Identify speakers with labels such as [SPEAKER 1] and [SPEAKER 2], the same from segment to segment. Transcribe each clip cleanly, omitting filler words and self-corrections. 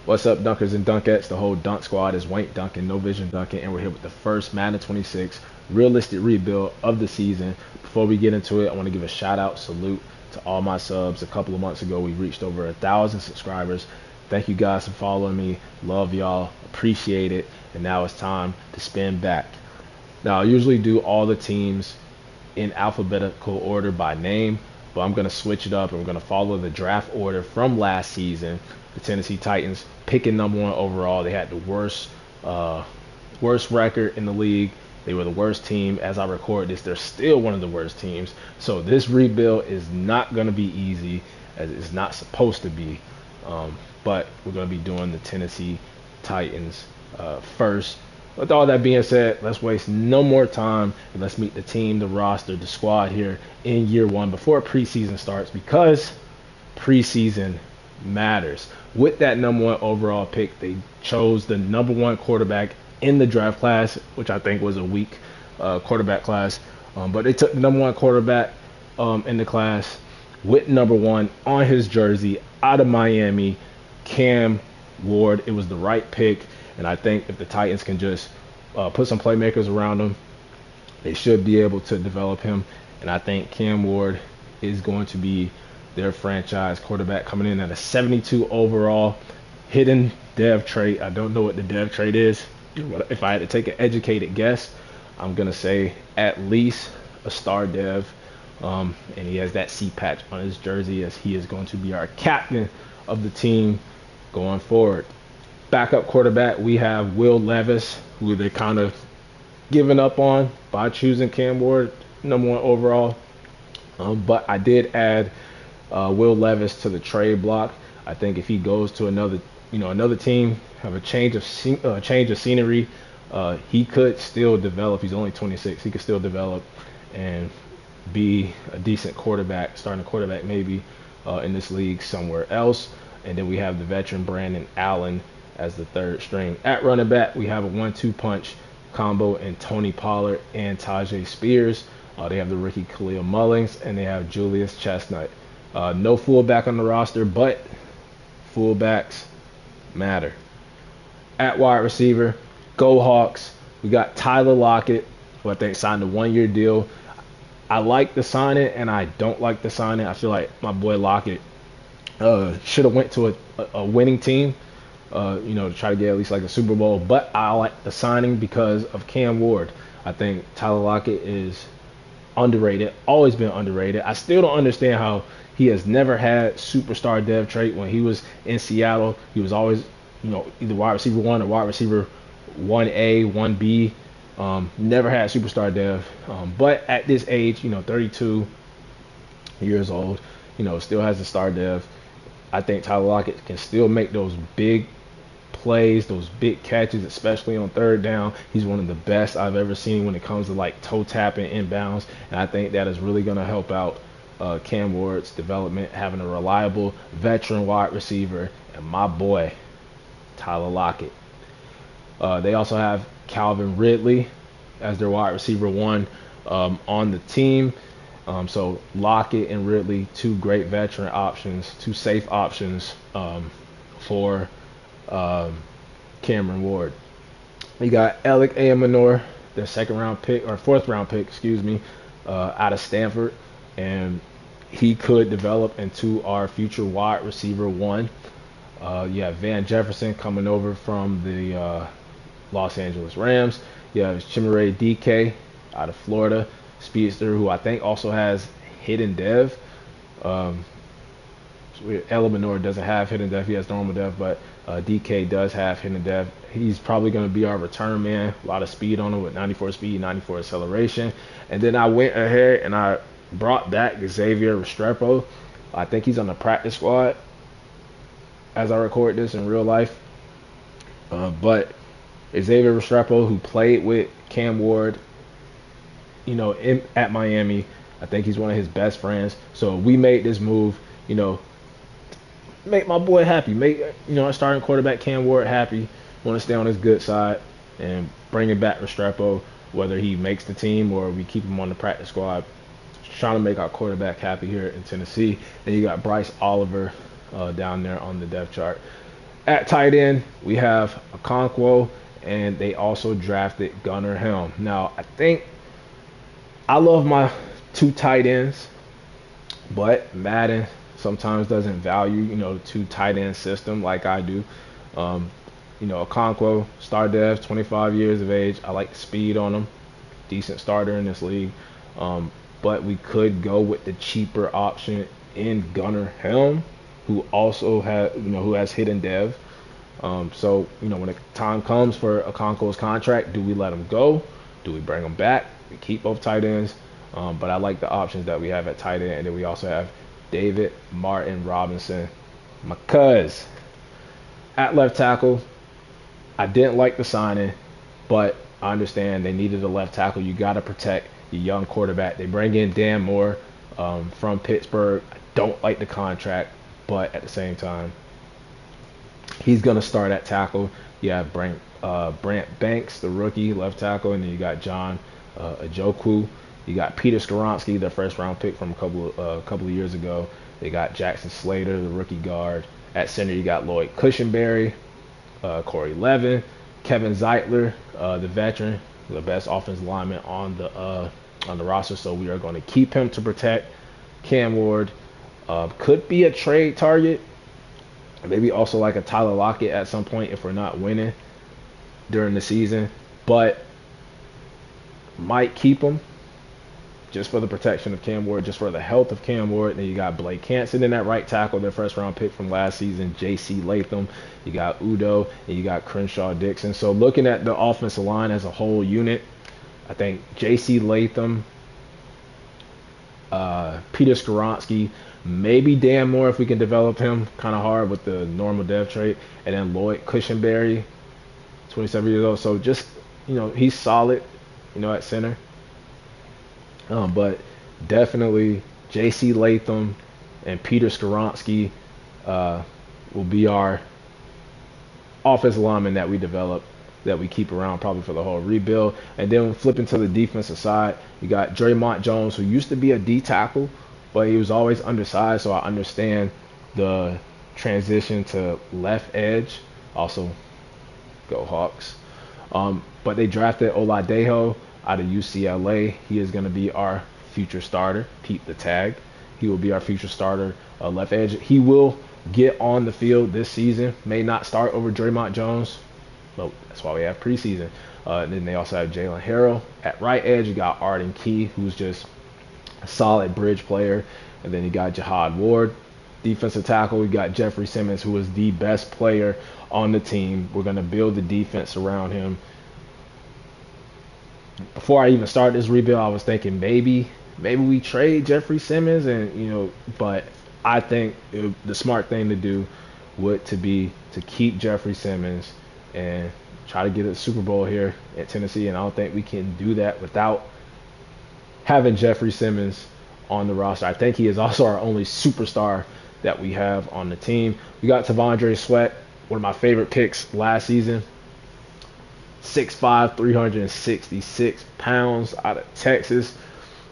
[SPEAKER 1] What's up, Dunkers and Dunkettes? The whole Dunk Squad is Wayne Duncan, No Vision Duncan, and we're here with the first Madden 26 realistic rebuild of the season. Before we get into it, I want to give a shout out, salute to all my subs. A couple of months ago, we reached over 1,000 subscribers. Thank you guys for following me. Love y'all, appreciate it. And now it's time to spin back. Now, I usually do all the teams in alphabetical order by name, but I'm going to switch it up. I'm going to follow the draft order from last season. The Tennessee Titans picking #1 overall. They had the worst record in the league. They were the worst team. As I record this, they're still one of the worst teams. So this rebuild is not going to be easy, as it's not supposed to be. But we're going to be doing the Tennessee Titans first. With all that being said, let's waste no more time and let's meet the team, the roster, the squad here in year one before preseason starts, because preseason matters. With that #1 overall pick, they chose the #1 quarterback in the draft class, which I think was a weak quarterback class. But they took the #1 quarterback in the class with #1 on his jersey out of Miami, Cam Ward. It was the right pick. And I think if the Titans can just put some playmakers around him, they should be able to develop him. And I think Cam Ward is going to be their franchise quarterback, coming in at a 72 overall. Hidden dev trait. I don't know what the dev trait is. If I had to take an educated guess, I'm going to say at least a star dev. And he has that C patch on his jersey, as he is going to be our captain of the team going forward. Backup quarterback, we have Will Levis, who they're kind of giving up on by choosing Cam Ward #1 overall. But I did add Will Levis to the trade block. I think if he goes to another team, have a change of scenery, he could still develop. He's only 26. He could still develop and be a decent quarterback, starting quarterback maybe in this league somewhere else. And then we have the veteran Brandon Allen as the third string. At running back, we have a 1-2 punch combo in Tony Pollard and Tajay Spears. They have the rookie Khalil Mullings, and they have Julius Chestnut. No fullback on the roster, but fullbacks matter. At wide receiver, go Hawks. We got Tyler Lockett, who I think signed a 1-year deal. I like the signing, and I don't like the signing. I feel like my boy Lockett should have went to a winning team. To try to get at least like a Super Bowl. But I like the signing because of Cam Ward. I think Tyler Lockett is underrated, always been underrated. I still don't understand how he has never had superstar dev trait. When he was in Seattle, he was always, either wide receiver 1 or wide receiver 1A, 1B. Never had superstar dev. But at this age, 32 years old, still has a star dev. I think Tyler Lockett can still make those big plays, those big catches, especially on third down. He's one of the best I've ever seen when it comes to like toe tapping inbounds, and I think that is really going to help out Cam Ward's development, having a reliable veteran wide receiver and my boy Tyler Lockett. They also have Calvin Ridley as their wide receiver 1 on the team. So Lockett and Ridley, two great veteran options, two safe options for Cameron Ward. We got Alec Ayamanor, their fourth round pick, out of Stanford, and he could develop into our future wide receiver 1. You have Van Jefferson coming over from the Los Angeles Rams. You have Chimere DK out of Florida, speedster, who I think also has hidden dev. Eleanor doesn't have hidden dev, he has normal dev, but DK does have hidden dev. He's probably going to be our return man. A lot of speed on him with 94 speed, 94 acceleration. And then I went ahead and I brought back Xavier Restrepo. I think he's on the practice squad as I record this in real life. But Xavier Restrepo, who played with Cam Ward, at Miami, I think he's one of his best friends. So we made this move, make my boy happy, make our starting quarterback Cam Ward happy. Want to stay on his good side and bringing back Restrepo, whether he makes the team or we keep him on the practice squad. Trying to make our quarterback happy here in Tennessee. And you got Bryce Oliver down there on the depth chart. At tight end, we have Okonkwo, and they also drafted Gunnar Helm. Now, I think I love my two tight ends, but Madden sometimes doesn't value, the two tight end system like I do. Um, Okonkwo, star dev, 25 years of age. I like the speed on him. Decent starter in this league. Um, but we could go with the cheaper option in Gunnar Helm, who also who has hidden dev. So, when the time comes for Okonkwo's contract, do we let him go? Do we bring him back? We keep both tight ends. But I like the options that we have at tight end. And then we also have David Martin Robinson, my cuz. At left tackle, I didn't like the signing, but I understand they needed a left tackle. You got to protect your young quarterback. They bring in Dan Moore from Pittsburgh. I don't like the contract, but at the same time, he's going to start at tackle. You have Brant Banks, the rookie left tackle, and then you got John Ajoku. You got Peter Skoronsky, their first round pick from a couple of years ago. They got Jackson Slater, the rookie guard. At center, you got Lloyd Cushenberry, Corey Levin, Kevin Zeitler, the veteran, the best offensive lineman on the roster. So we are going to keep him to protect Cam Ward. Could be a trade target. Maybe also like a Tyler Lockett at some point if we're not winning during the season. But might keep him just for the protection of Cam Ward, just for the health of Cam Ward. And then you got Blake Hansen in that right tackle, their first round pick from last season, J.C. Latham. You got Udo, and you got Crenshaw Dixon. So looking at the offensive line as a whole unit, I think J.C. Latham, Peter Skoronsky, maybe Dan Moore if we can develop him kind of hard with the normal dev trait, and then Lloyd Cushenberry, 27 years old. So just, he's solid, at center. But definitely J.C. Latham and Peter Skoronsky will be our offensive linemen that we develop, that we keep around probably for the whole rebuild. And then flipping to the defensive side, you got Draymond Jones, who used to be a D tackle, but he was always undersized, so I understand the transition to left edge. Also, go Hawks. But they drafted Oladejo out of UCLA. He is going to be our future starter. Peep the tag. He will be our future starter left edge. He will get on the field this season. May not start over Draymond Jones, but that's why we have preseason. And then they also have Jalen Harrell. At right edge, you got Arden Key, who's just a solid bridge player. And then you got Jihad Ward. Defensive tackle, we got Jeffrey Simmons, who is the best player on the team. We're going to build the defense around him. Before I even started this rebuild, I was thinking maybe we trade Jeffrey Simmons, and but I think the smart thing to do would be to keep Jeffrey Simmons and try to get a Super Bowl here at Tennessee. And I don't think we can do that without having Jeffrey Simmons on the roster. I think he is also our only superstar that we have on the team. We got Tavondre Sweat, one of my favorite picks last season. 6'5", 366 pounds out of Texas.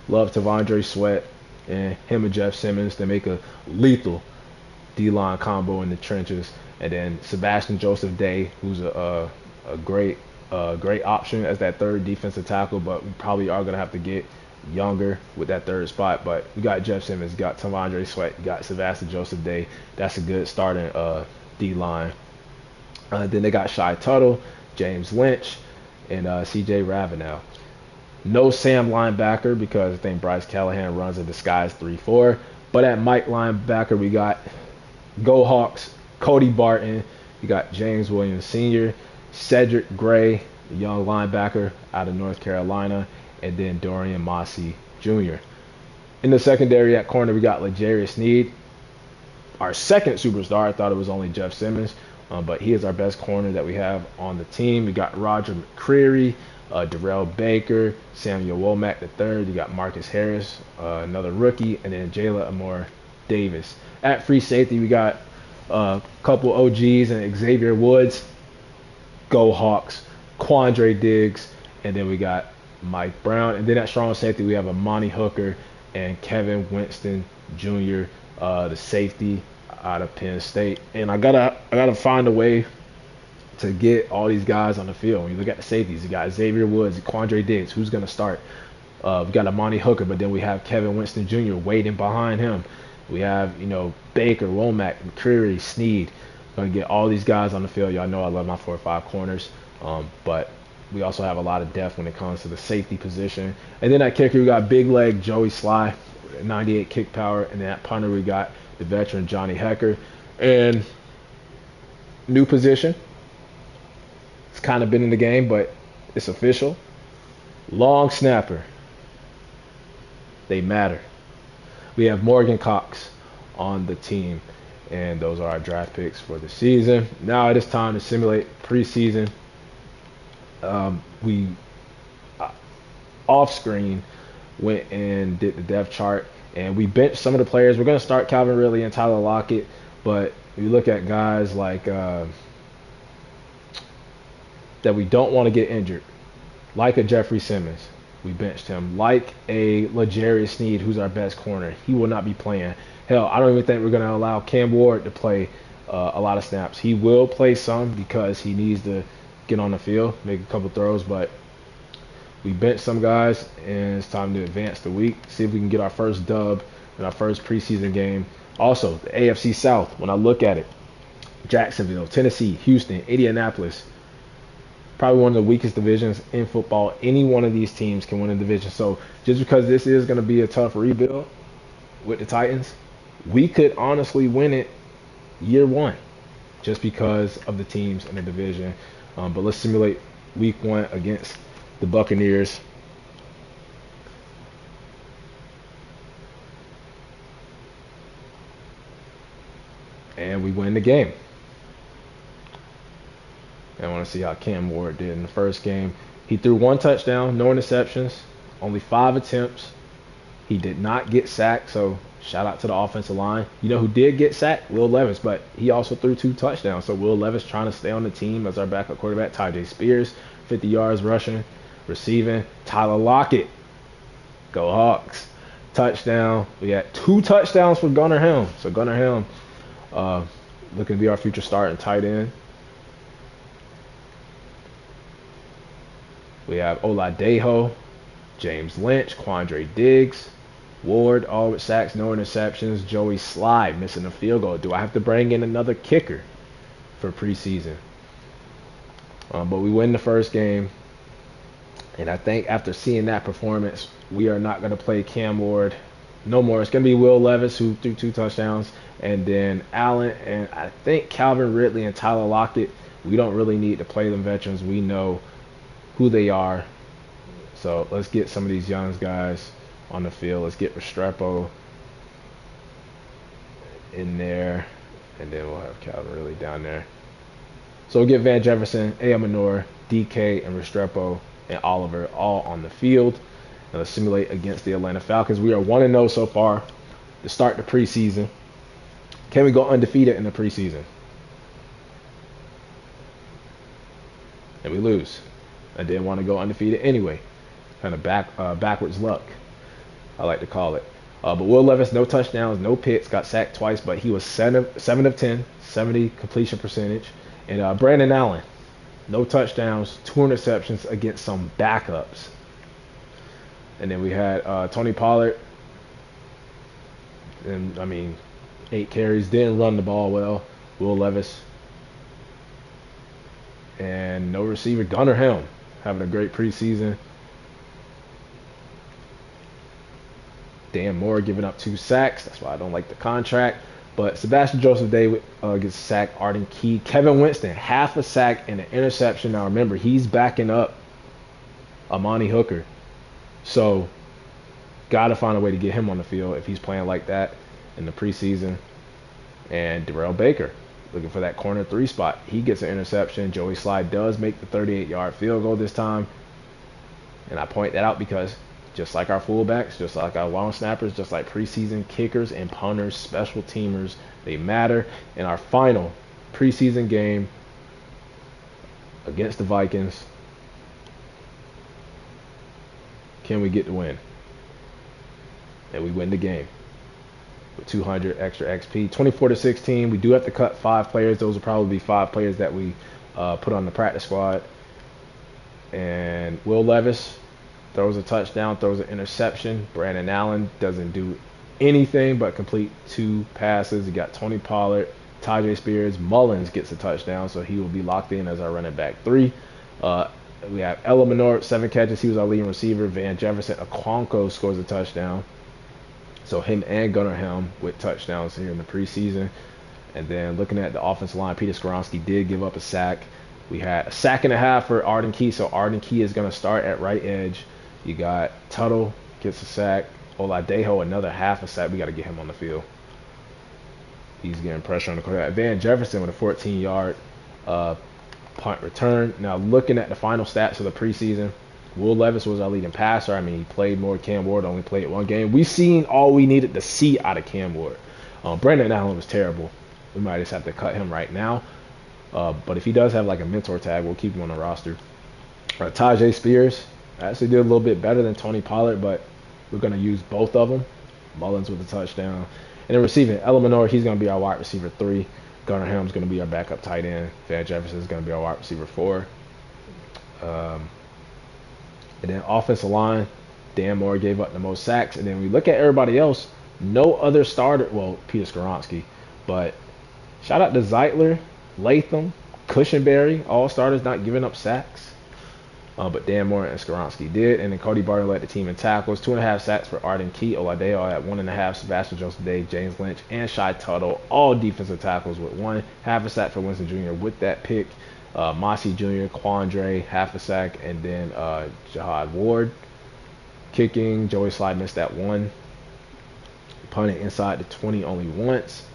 [SPEAKER 1] Love Tavondre Sweat, and him and Jeff Simmons to make a lethal D-line combo in the trenches. And then Sebastian Joseph Day, who's a great option as that third defensive tackle, but we probably are going to have to get younger with that third spot. But we got Jeff Simmons, got Tavondre Sweat, got Sebastian Joseph Day. That's a good starting D-line. Then they got Shy Tuttle, James Lynch, and C.J. Ravenel. No Sam linebacker because I think Bryce Callahan runs a disguise 3-4. But at Mike linebacker, we got Go Hawks, Cody Barton. You got James Williams Sr., Cedric Gray, the young linebacker out of North Carolina, and then Dorian Massey Jr. In the secondary at corner, we got L'Jarius Sneed, our second superstar. I thought it was only Jeff Simmons. But he is our best corner that we have on the team. We got Roger McCreary, Darrell Baker, Samuel Womack III. You got Marcus Harris, another rookie, and then Jayla Amore Davis. At free safety, we got a couple OGs and Xavier Woods. Go Hawks, Quandre Diggs, and then we got Mike Brown. And then at strong safety, we have Amani Hooker and Kevin Winston Jr., the safety out of Penn State. And I gotta find a way to get all these guys on the field. When you look at the safeties, you got Xavier Woods, Quandre Diggs, who's gonna start? We got Amani Hooker, but then we have Kevin Winston Jr. waiting behind him. We have, Baker, Womack, McCreary, Sneed. Gonna get all these guys on the field. Y'all know I love my 4 or 5 corners. But we also have a lot of depth when it comes to the safety position. And then at kicker, we got big leg Joey Sly, 98 kick power. And then at punter, we got the veteran Johnny Hecker. And new position. It's kind of been in the game, but it's official. Long snapper. They matter. We have Morgan Cox on the team, and those are our draft picks for the season. Now it is time to simulate preseason. We off screen went and did the depth chart, and we benched some of the players. We're going to start Calvin Ridley and Tyler Lockett, but you look at guys like that we don't want to get injured, like a Jeffrey Simmons. We benched him. Like a L'Jarius Sneed, who's our best corner. He will not be playing. Hell, I don't even think we're going to allow Cam Ward to play a lot of snaps. He will play some because he needs to get on the field, make a couple throws, but we benched some guys, and it's time to advance the week, see if we can get our first dub in our first preseason game. Also, the AFC South, when I look at it, Jacksonville, Tennessee, Houston, Indianapolis, probably one of the weakest divisions in football. Any one of these teams can win a division. So just because this is going to be a tough rebuild with the Titans, we could honestly win it year one just because of the teams in the division. But let's simulate week 1 against the Buccaneers. And we win the game. I want to see how Cam Ward did in the first game. He threw 1 touchdown, no interceptions, only 5 attempts. He did not get sacked, so shout out to the offensive line. You know who did get sacked? Will Levis, but he also threw 2 touchdowns. So Will Levis trying to stay on the team as our backup quarterback. Tyjae Spears, 50 yards rushing, receiving. Tyler Lockett, go Hawks, touchdown. We had 2 touchdowns for Gunnar Helm. So Gunnar Helm looking to be our future starting tight end. We have Oladejo, James Lynch, Quandre Diggs, Ward, all with sacks, no interceptions. Joey Sly missing a field goal. Do I have to bring in another kicker for preseason? But we win the first game. And I think after seeing that performance, we are not going to play Cam Ward no more. It's going to be Will Levis, who threw 2 touchdowns, and then Allen, and I think Calvin Ridley and Tyler Lockett. We don't really need to play them veterans. We know who they are. So let's get some of these young guys on the field. Let's get Restrepo in there, and then we'll have Calvin Ridley down there. So we'll get Van Jefferson, A.M. Manor, DK, and Restrepo and Oliver all on the field. And let's simulate against the Atlanta Falcons. We are 1-0 so far to start the preseason. Can we go undefeated in the preseason? And we lose. I didn't want to go undefeated anyway. Kind of backwards luck, I like to call it. But Will Levis, no touchdowns, no picks, got sacked twice, but he was 7 of 10, 70 completion percentage. And Brandon Allen, no touchdowns, 2 interceptions against some backups. And then we had Tony Pollard, and 8 carries, didn't run the ball well. Will Levis, and no receiver. Gunnar Helm having a great preseason. Dan Moore giving up 2 sacks. That's why I don't like the contract. But Sebastian Joseph Day gets sacked. Arden Key. Kevin Winston, half a sack and an interception. Now remember, he's backing up Amani Hooker. So got to find a way to get him on the field if he's playing like that in the preseason. And Darrell Baker, looking for that corner 3 spot. He gets an interception. Joey Slide does make the 38-yard field goal this time. And I point that out because just like our fullbacks, just like our long snappers, just like preseason kickers and punters, special teamers, they matter. In our final preseason game against the Vikings, can we get the win? And we win the game. with 200 extra XP. 24 to 16. We do have to cut 5 players. Those will probably be 5 players that we put on the practice squad. And Will Levis throws a touchdown, throws an interception. Brandon Allen doesn't do anything but complete 2 passes. You got Tony Pollard, Tajay Spears. Mullins gets a touchdown, so he will be locked in as our running back 3. We have Ella Minor, 7 catches. He was our leading receiver. Van Jefferson Okonkwo scores a touchdown. So him and Gunnar Helm with touchdowns here in the preseason. And then looking at the offensive line, Peter Skoronski did give up a sack. We had a sack and a half for Arden Key, so Arden Key is going to start at right edge. You got Tuttle gets a sack. Oladejo another half a sack. We got to get him on the field. He's getting pressure on the quarterback. Van Jefferson with a 14-yard punt return. Now looking at the final stats of the preseason, Will Levis was our leading passer. I mean, he played more. Cam Ward only played 1 game. We've seen all we needed to see out of Cam Ward. Brandon Allen was terrible. We might just have to cut him right now. But if he does have like a mentor tag, we'll keep him on the roster. Tajay Spears actually did a little bit better than Tony Pollard, but we're going to use both of them. Mullins with a touchdown. And then receiving, Ella Minor, he's going to be our wide receiver 3. Gunnar Helm's going to be our backup tight end. Van Jefferson is going to be our wide receiver 4. And then offensive line, Dan Moore gave up the most sacks. And then we look at everybody else, no other starter. Well, Peter Skoronski. But shout out to Zeitler, Latham, Cushenberry, all starters not giving up sacks. But Dan Moore and Skoronski did. And then Cody Barton led the team in tackles. 2.5 sacks for Arden Key. Oladeo at 1.5. Sebastian Joseph Day, James Lynch, and Shai Tuttle. All defensive tackles with 1. Half a sack for Winston Jr. with that pick. Mossy Jr., Quandre, half a sack. And then Jihad Ward. Kicking, Joey Slide missed that 1. Punting inside the 20 only once.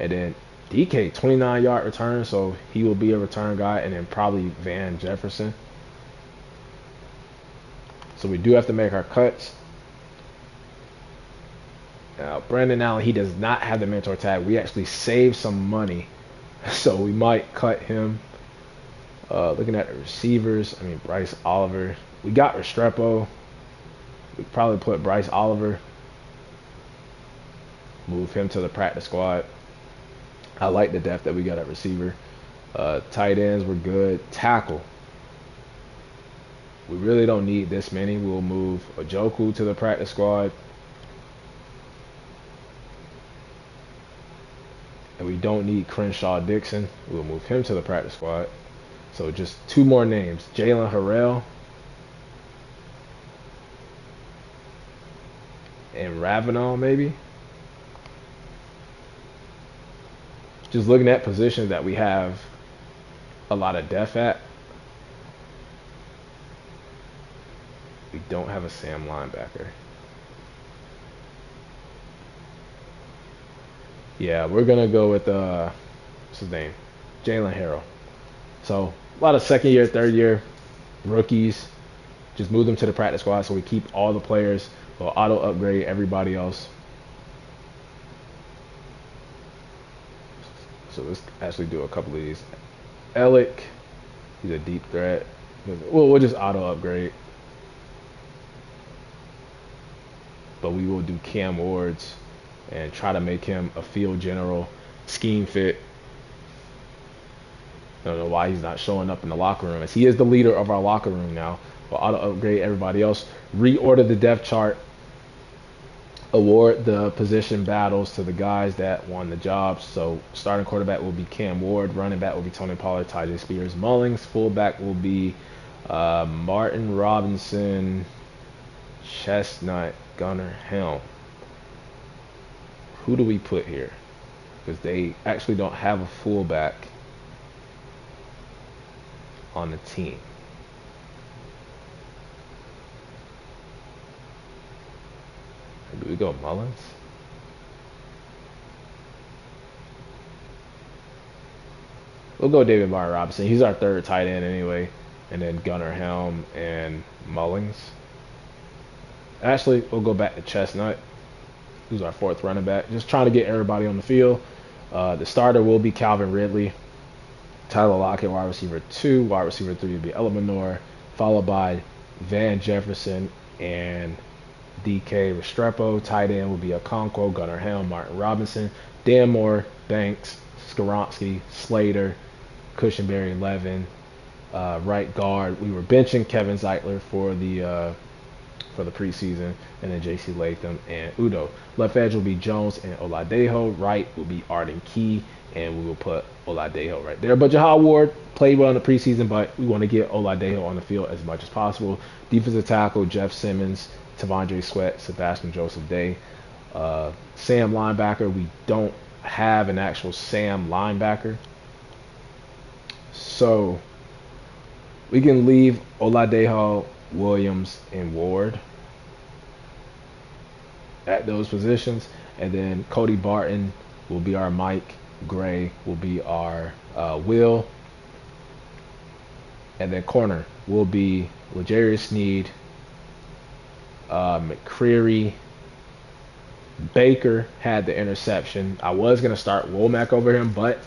[SPEAKER 1] And then DK, 29-yard return. So he will be a return guy. And then probably Van Jefferson. So we do have to make our cuts. Now, Brandon Allen, he does not have the mentor tag. We actually saved some money. So we might cut him. Looking at the receivers, I mean, Bryce Oliver. We got Restrepo. We probably put Bryce Oliver. Move him to the practice squad. I like the depth that we got at receiver. Tight ends were good. Tackle. We really don't need this many. We'll move Ojoku to the practice squad. And we don't need Crenshaw Dixon. We'll move him to the practice squad. So just 2 more names. Jalen Harrell and Ravenel, maybe. Just looking at positions that we have a lot of depth at. We don't have a Sam linebacker. Yeah, we're going to go with, what's his name? Jalen Harrell. So, a lot of second year, third year rookies. Just move them to the practice squad so we keep all the players. We'll auto upgrade everybody else. So, let's actually do a couple of these. Alec, he's a deep threat. We'll just auto upgrade. But we will do Cam Ward's and try to make him a field general, scheme fit. I don't know why he's not showing up in the locker room, as he is the leader of our locker room now. We'll auto upgrade everybody else. Reorder the depth chart. Award the position battles to the guys that won the job. So starting quarterback will be Cam Ward. Running back will be Tony Pollard, Tajay Spears, Mullings. Fullback will be Martin Robinson, Chestnut, Gunnar Helm. Who do we put here? Because they actually don't have a fullback on the team. Maybe we go Mullins? We'll go David Martin Robinson. He's our 3rd tight end anyway. And then Gunnar Helm and Mullings. Actually, we'll go back to Chestnut, who's our 4th running back. Just trying to get everybody on the field. The starter will be Calvin Ridley. Tyler Lockett, wide receiver 2. Wide receiver 3 will be Ella Minor, followed by Van Jefferson and DK, Restrepo. Tight end will be Okonkwo, Gunnar Helm, Martin Robinson, Dan Moore, Banks, Skoronski, Slater, Cushenberry, Levin. Right guard, we were benching Kevin Zeitler for the preseason, and then J.C. Latham and Udo. Left edge will be Jones and Oladejo. Right will be Arden Key, and we will put Oladejo right there. But Jahal Ward played well in the preseason, but we want to get Oladejo on the field as much as possible. Defensive tackle, Jeff Simmons, Tavondre Sweat, Sebastian Joseph Day. Sam linebacker, we don't have an actual Sam linebacker. So we can leave Oladejo, Williams, and Ward at those positions. And then Cody Barton will be our Mike. Gray will be our Will. And then corner will be L'Jarius Sneed, McCreary. Baker had the interception. I was going to start Womack over him, but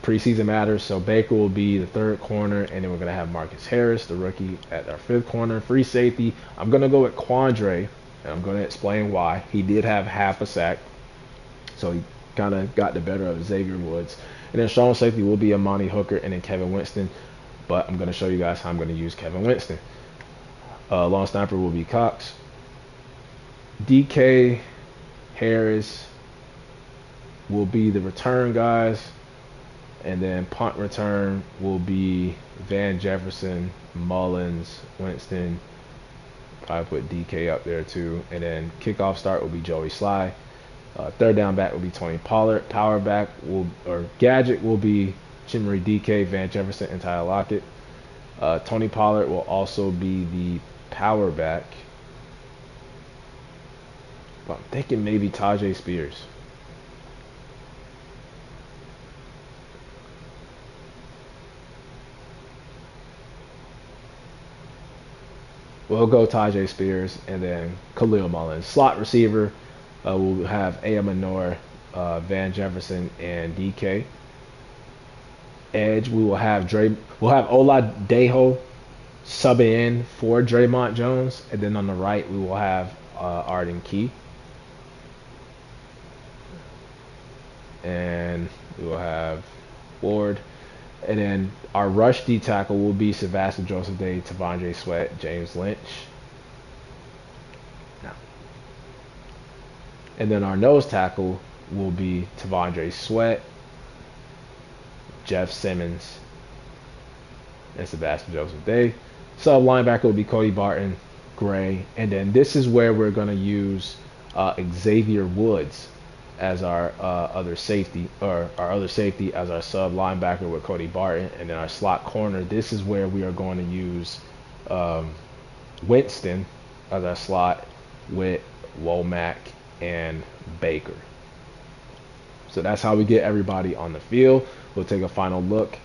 [SPEAKER 1] preseason matters, so Baker will be the third corner, and then we're going to have Marcus Harris, the rookie, at our fifth corner. Free safety, I'm going to go with Quandre, and I'm going to explain why. He did have half a sack, so he kind of got the better of Xavier Woods. And then strong safety will be Amani Hooker and then Kevin Winston, but I'm going to show you guys how I'm going to use Kevin Winston. Long snapper will be Cox. DK, Harris will be the return guys. And then punt return will be Van Jefferson, Mullins, Winston. Probably put DK up there too. And then kickoff start will be Joey Sly. Third down back will be Tony Pollard. Power back gadget will be Chimere DK, Van Jefferson, and Tyler Lockett. Tony Pollard will also be the power back. But I'm thinking maybe Tajay Spears. We'll go Tajay Spears and then Khalil Mullins. Slot receiver, we'll have A.M. Manor, Van Jefferson, and DK. Edge, we'll have Oladejo subbing in for Draymond Jones, and then on the right we will have Arden Key, and we will have Ward. And then our rush D tackle will be Sebastian Joseph Day, Tavondre Sweat, James Lynch. No. And then our nose tackle will be Tavondre Sweat, Jeff Simmons, and Sebastian Joseph Day. Sub linebacker will be Cody Barton, Gray. And then this is where we're going to use Xavier Woods as our other safety as our sub linebacker with Cody Barton. And then our slot corner, this is where we are going to use Winston as our slot with Womack and Baker. So that's how we get everybody on the field. We'll take a final look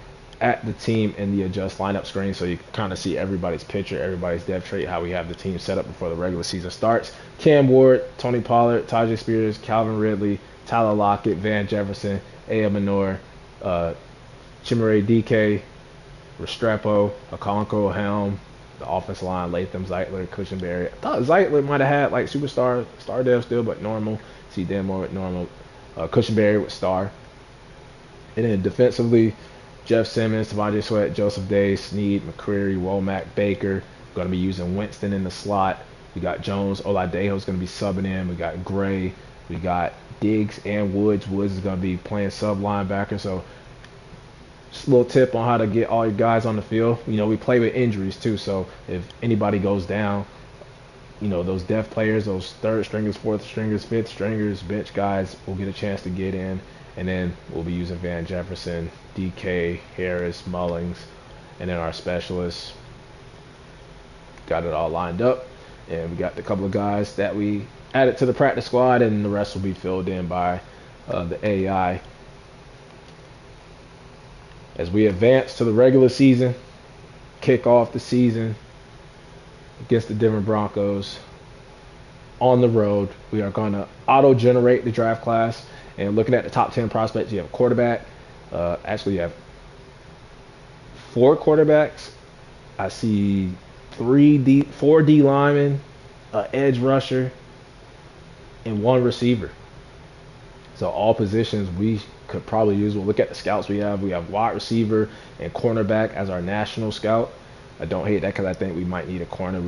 [SPEAKER 1] at the team in the adjust lineup screen so you can kind of see everybody's picture, everybody's depth chart, how we have the team set up before the regular season starts. Cam Ward, Tony Pollard, Tajay Spears, Calvin Ridley, Tyler Lockett, Van Jefferson, A.M. Manor, Chimere DK, Restrepo, Okonkwo, Helm, the offensive line, Latham, Zeitler, Cushenberry. I thought Zeitler might have had like superstar, star dev still, but normal. See Dan Moore with normal. Cushenberry with star. And then defensively, Jeff Simmons, Tavondre Sweat, Joseph Day, Sneed, McCreary, Womack, Baker. Going to be using Winston in the slot. We got Jones, Oladejo is going to be subbing in. We got Gray. We got Diggs and Woods. Woods is going to be playing sub linebacker. So just a little tip on how to get all your guys on the field. You know, we play with injuries too. So if anybody goes down, you know, those depth players, those third stringers, fourth stringers, fifth stringers, bench guys will get a chance to get in. And then we'll be using Van Jefferson, DK, Harris, Mullins, and then our specialists. Got it all lined up. And we got the couple of guys that we added to the practice squad, and the rest will be filled in by the AI. As we advance to the regular season, kick off the season against the Denver Broncos on the road, we are going to auto-generate the draft class. And looking at the top 10 prospects, you have quarterback. Actually, you have 4 quarterbacks. I see 4 D linemen, an edge rusher, and one receiver. So all positions we could probably use. We'll look at the scouts we have. We have wide receiver and cornerback as our national scout. I don't hate that because I think we might need a corner.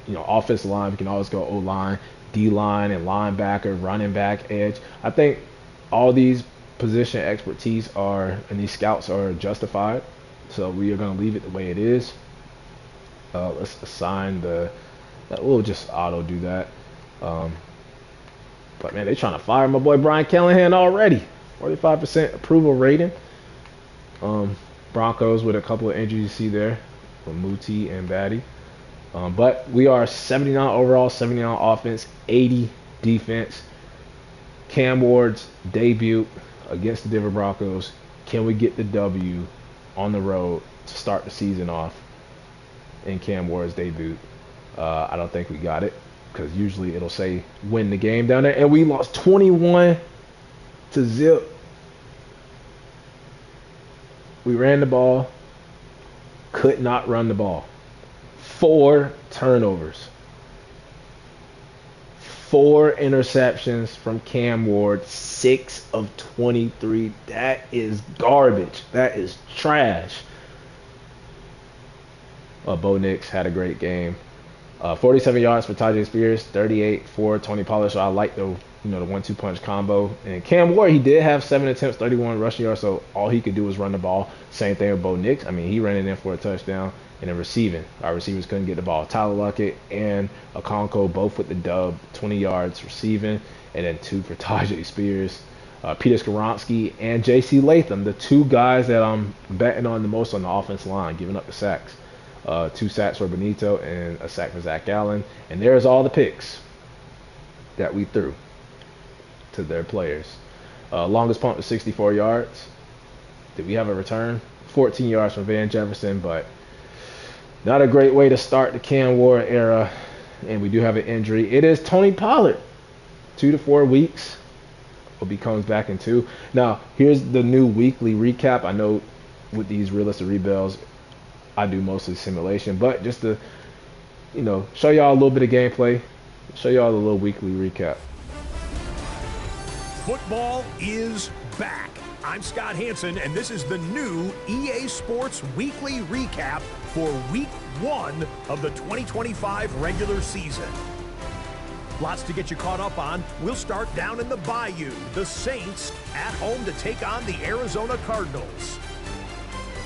[SPEAKER 1] Offensive line, we can always go O-line, D-line, and linebacker, running back, edge. I think all these position expertise and these scouts are justified. So we are going to leave it the way it is. Let's assign we'll just auto do that. But man, they trying to fire my boy Brian Callahan already. 45% approval rating. Broncos with a couple of injuries you see there with Muti and Batty. But we are 79 overall, 79 offense, 80 defense. Cam Ward's debut against the Denver Broncos. Can we get the W on the road to start the season off in Cam Ward's debut? I don't think we got it, because usually it'll say win the game down there. And we lost 21-0. We ran the ball, could not run the ball. 4 turnovers. 4 interceptions from Cam Ward, 6 of 23. That is garbage. That is trash. Bo Nix had a great game. 47 yards for Tyjae Spears, 38 for Tony Pollard. So I like the 1-2 punch combo. And Cam Ward, he did have 7 attempts, 31 rushing yards. So all he could do was run the ball. Same thing with Bo Nix. I mean, he ran it in for a touchdown. And then receiving, our receivers couldn't get the ball. Tyler Lockett and Okonkwo both with the dub, 20 yards receiving, and then 2 for Tyjae Spears. Peter Skoronski and J.C. Latham, the 2 guys that I'm betting on the most on the offensive line, giving up the sacks. 2 sacks for Benito and a sack for Zach Allen. And there's all the picks that we threw to their players. Longest punt was 64 yards. Did we have a return? 14 yards from Van Jefferson, but not a great way to start the Cam Ward era. And we do have an injury. It is Tony Pollard. 2 to 4 weeks. Hope he comes back in 2. Now, here's the new weekly recap. I know with these realistic rebuilds, I do mostly simulation, but just to, show y'all a little bit of gameplay, show y'all a little weekly recap.
[SPEAKER 2] Football is back. I'm Scott Hansen, and this is the new EA Sports Weekly Recap for Week 1 of the 2025 regular season. Lots to get you caught up on. We'll start down in the Bayou. The Saints at home to take on the Arizona Cardinals.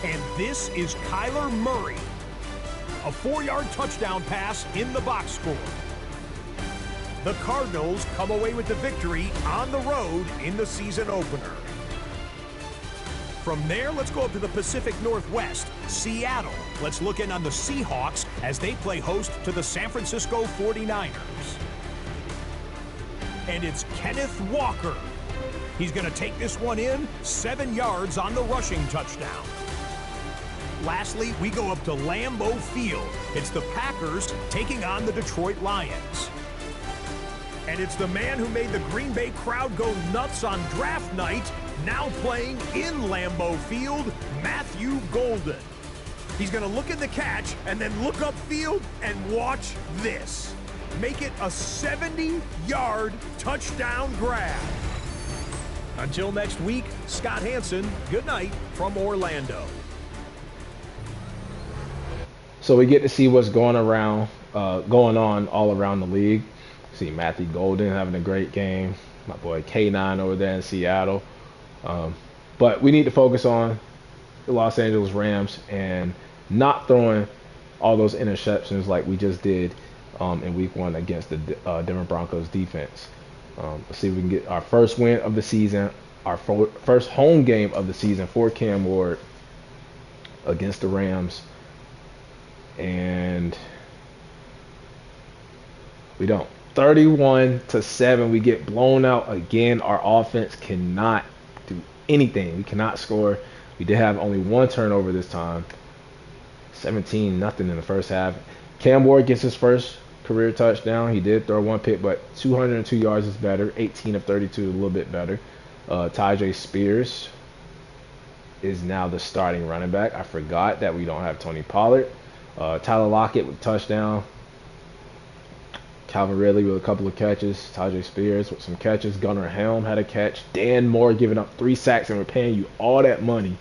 [SPEAKER 2] And this is Kyler Murray. A 4-yard touchdown pass in the box score. The Cardinals come away with the victory on the road in the season opener. From there, let's go up to the Pacific Northwest, Seattle. Let's look in on the Seahawks as they play host to the San Francisco 49ers. And it's Kenneth Walker. He's going to take this one in, 7 yards on the rushing touchdown. Lastly, we go up to Lambeau Field. It's the Packers taking on the Detroit Lions. And it's the man who made the Green Bay crowd go nuts on draft night, now playing in Lambeau Field, Matthew Golden. He's going to look at the catch and then look upfield and watch this. Make it a 70-yard touchdown grab. Until next week, Scott Hansen, good night from Orlando.
[SPEAKER 1] So we get to see what's going on all around the league. See Matthew Golden having a great game. My boy K9 over there in Seattle. But we need to focus on the Los Angeles Rams and not throwing all those interceptions like we just did in Week 1 against the Denver Broncos defense. Let's see if we can get our first win of the season, our first home game of the season for Cam Ward against the Rams. And we don't. 31-7. We get blown out again. Our offense cannot do anything. We cannot score. We did have only 1 turnover this time. 17-0 in the first half. Cam Ward gets his first career touchdown. He did throw 1 pick, but 202 yards is better. 18 of 32, a little bit better. Tyjae Spears is now the starting running back. I forgot that we don't have Tony Pollard. Tyler Lockett with touchdown. Calvin Ridley with a couple of catches. Tajay Spears with some catches. Gunnar Helm had a catch. Dan Moore giving up 3 sacks, and we're paying you all that money.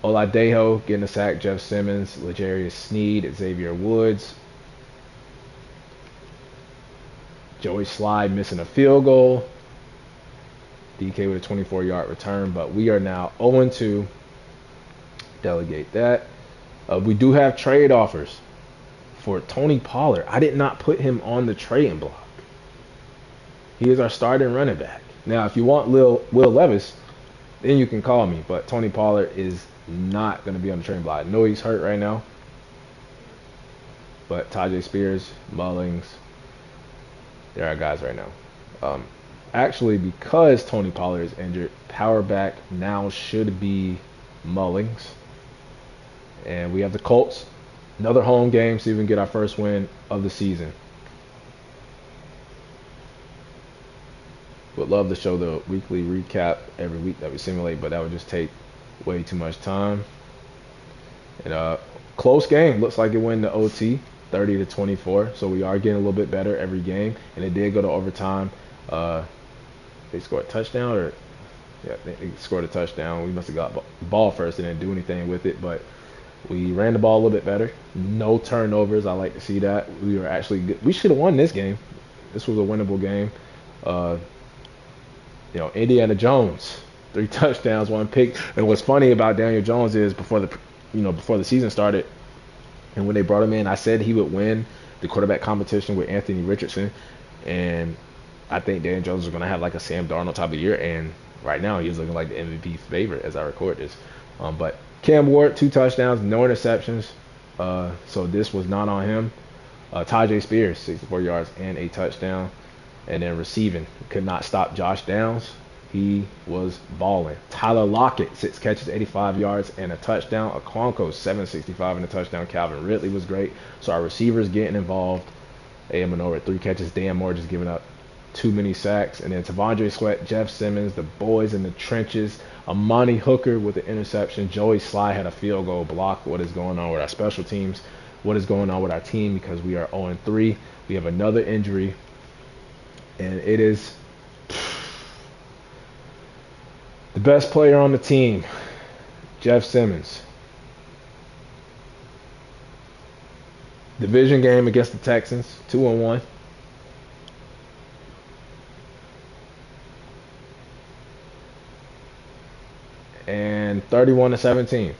[SPEAKER 1] Oladejo getting a sack. Jeff Simmons, L'Jarius Sneed, Xavier Woods. Joey Slide missing a field goal. DK with a 24-yard return, but we are now 0-2. Delegate that. We do have trade offers for Tony Pollard. I did not put him on the trading block. He is our starting running back. Now, if you want Will Levis, then you can call me, but Tony Pollard is not going to be on the trading block. I know he's hurt right now, but Tajay Spears, Mullings, they're our guys right now. Actually, because Tony Pollard is injured, power back now should be Mullings. And we have the Colts. Another home game, so we can get our first win of the season. Would love to show the weekly recap every week that we simulate, but that would just take way too much time. And close game. Looks like it went to OT, 30-24. So we are getting a little bit better every game. And it did go to overtime. They scored a touchdown, or yeah, they scored a touchdown. We must have got the ball first and didn't do anything with it, but we ran the ball a little bit better. No turnovers. I like to see that. We were actually good. We should have won this game. This was a winnable game. Indiana Jones, 3 touchdowns, 1 pick. And what's funny about Daniel Jones is before the season started, and when they brought him in, I said he would win the quarterback competition with Anthony Richardson, and I think Daniel Jones is going to have like a Sam Darnold type of year, and right now he's looking like the MVP favorite as I record this. But Cam Ward, 2 touchdowns, no interceptions, so this was not on him. Tajay Spears, 64 yards and a touchdown. And then receiving, could not stop Josh Downs. He was balling. Tyler Lockett, 6 catches, 85 yards and a touchdown. Okonkwo, 765 and a touchdown. Calvin Ridley was great. So our receivers getting involved. A.M. Manoa with 3 catches. Dan Moore just giving up too many sacks. And then T'Vondre Sweat, Jeff Simmons, the boys in the trenches. Amani Hooker with the interception. Joey Sly had a field goal block. What is going on with our special teams? What is going on with our team? Because we are 0-3. We have another injury. And it is the best player on the team, Jeff Simmons. Division game against the Texans, 2-1. And 31-17.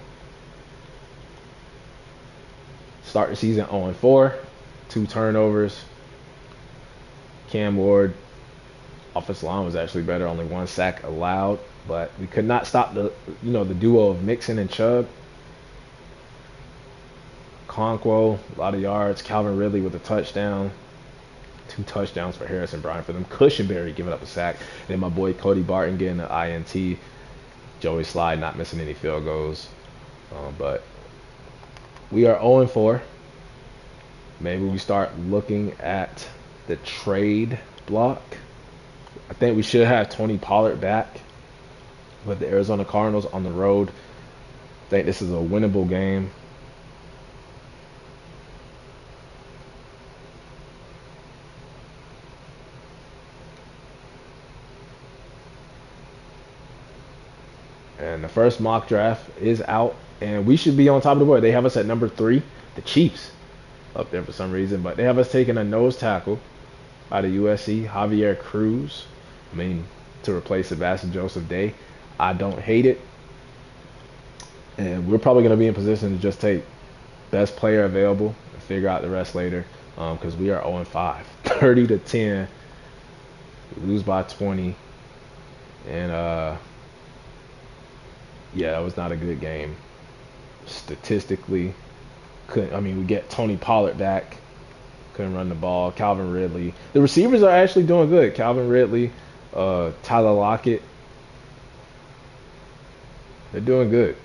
[SPEAKER 1] Start the season 0-4, 2 turnovers. Cam Ward, offensive line was actually better, only 1 sack allowed, but we could not stop the duo of Mixon and Chubb. Okonkwo, a lot of yards. Calvin Ridley with a touchdown. 2 touchdowns for Harrison Bryant for them. Cushenberry giving up a sack. And then my boy Cody Barton getting an INT. Joey Slide not missing any field goals. But we are 0-4. Maybe we start looking at the trade block. I think we should have Tony Pollard back, but the Arizona Cardinals on the road. I think this is a winnable game. And the first mock draft is out, and we should be on top of the board. They have us at number 3, the Chiefs, up there for some reason, but they have us taking a nose tackle out of USC, Javier Cruz. To replace Sebastian Joseph Day. I don't hate it. And we're probably going to be in position to just take best player available and figure out the rest later, because we are 0-5. 30-10. We lose by 20. And, that was not a good game. Statistically, we get Tony Pollard back. Couldn't run the ball. Calvin Ridley. The receivers are actually doing good. Calvin Ridley, Tyler Lockett. They're doing good.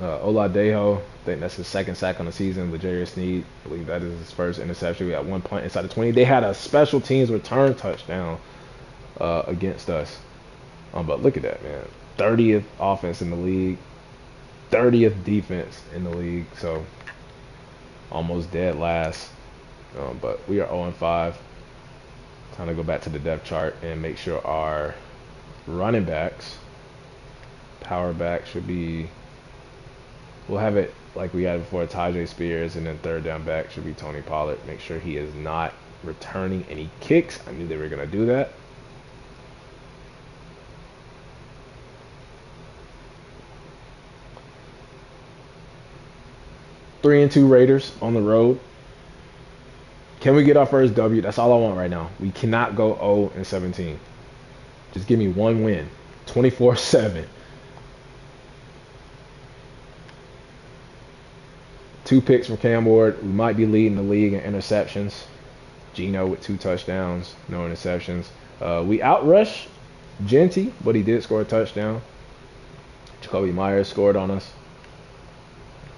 [SPEAKER 1] Oladejo, I think that's his 2nd sack on the season. L'Jarius Sneed, I believe that is his first interception. We got 1 punt inside the 20. They had a special teams return touchdown against us. But look at that, man. 30th offense in the league. 30th defense in the league. So almost dead last. But we are 0-5. Time to go back to the depth chart and make sure our running backs, power back should be, we'll have it like we had before, Tajay Spears, and then third down back should be Tony Pollard. Make sure he is not returning any kicks. I knew they were going to do that. Three and 2 Raiders on the road. Can we get our first W? That's all I want right now. We cannot go 0-17. Just give me one win. 24-7. 2 picks from Cam Ward. We might be leading the league in interceptions. Geno with 2 touchdowns, no interceptions. We outrushed Genty, but he did score a touchdown. Jacoby Myers scored on us.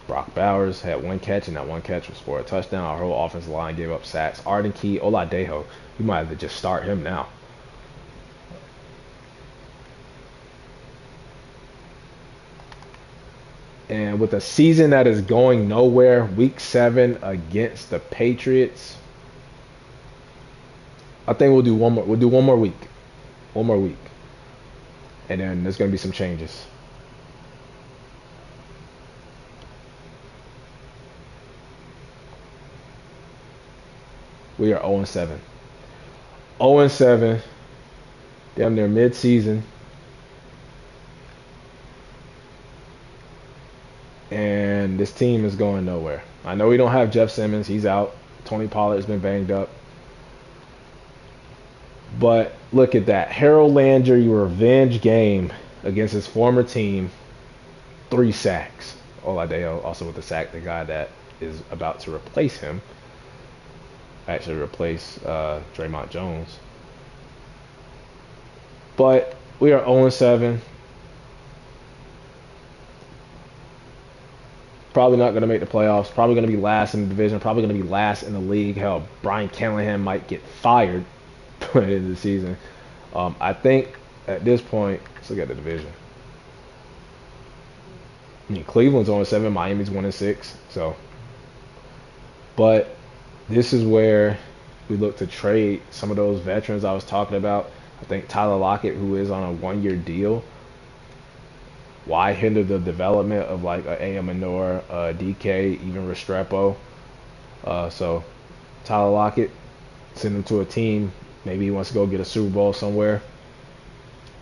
[SPEAKER 1] Brock Bowers had 1 catch, and that 1 catch was for a touchdown. Our whole offensive line gave up sacks. Arden Key, Oladejo, we might have to just start him now. And with a season that is going nowhere, week 7 against the Patriots, I think we'll do one more. We'll do one more week. One more week. And then there's going to be some changes. We are 0-7. 0-7. Damn near mid-season. And this team is going nowhere. I know we don't have Jeff Simmons. He's out. Tony Pollard has been banged up. But look at that. Harold Landry revenge game against his former team. 3 sacks. Oladejo also with the sack. The guy that is about to replace him. Actually replace Draymond Jones. But we are 0-7. Probably not going to make the playoffs. Probably going to be last in the division. Probably going to be last in the league. Hell, Brian Callahan might get fired by the end of the season. I think at this point, let's look at the division. I mean, Cleveland's 0-7. Miami's 1-6. So, but this is where we look to trade some of those veterans I was talking about. I think Tyler Lockett, who is on a 1-year deal, why hinder the development of like a Manor, DK, even Restrepo? So Tyler Lockett, send him to a team. Maybe he wants to go get a Super Bowl somewhere.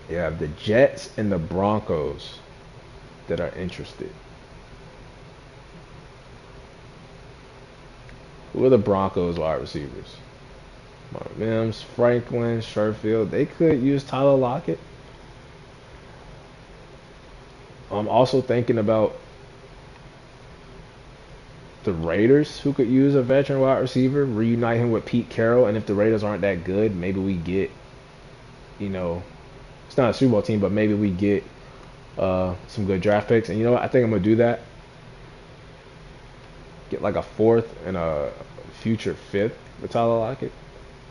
[SPEAKER 1] Yeah, the Jets and the Broncos that are interested. Who are the Broncos wide receivers? Mark Mims, Franklin, Sherfield. They could use Tyler Lockett. I'm also thinking about the Raiders, who could use a veteran wide receiver, reunite him with Pete Carroll, and if the Raiders aren't that good, maybe we get, you know, it's not a Super Bowl team, but maybe we get some good draft picks. And you know what? I think I'm going to do that. Get like a 4th and a future 5th with Tyler Lockett.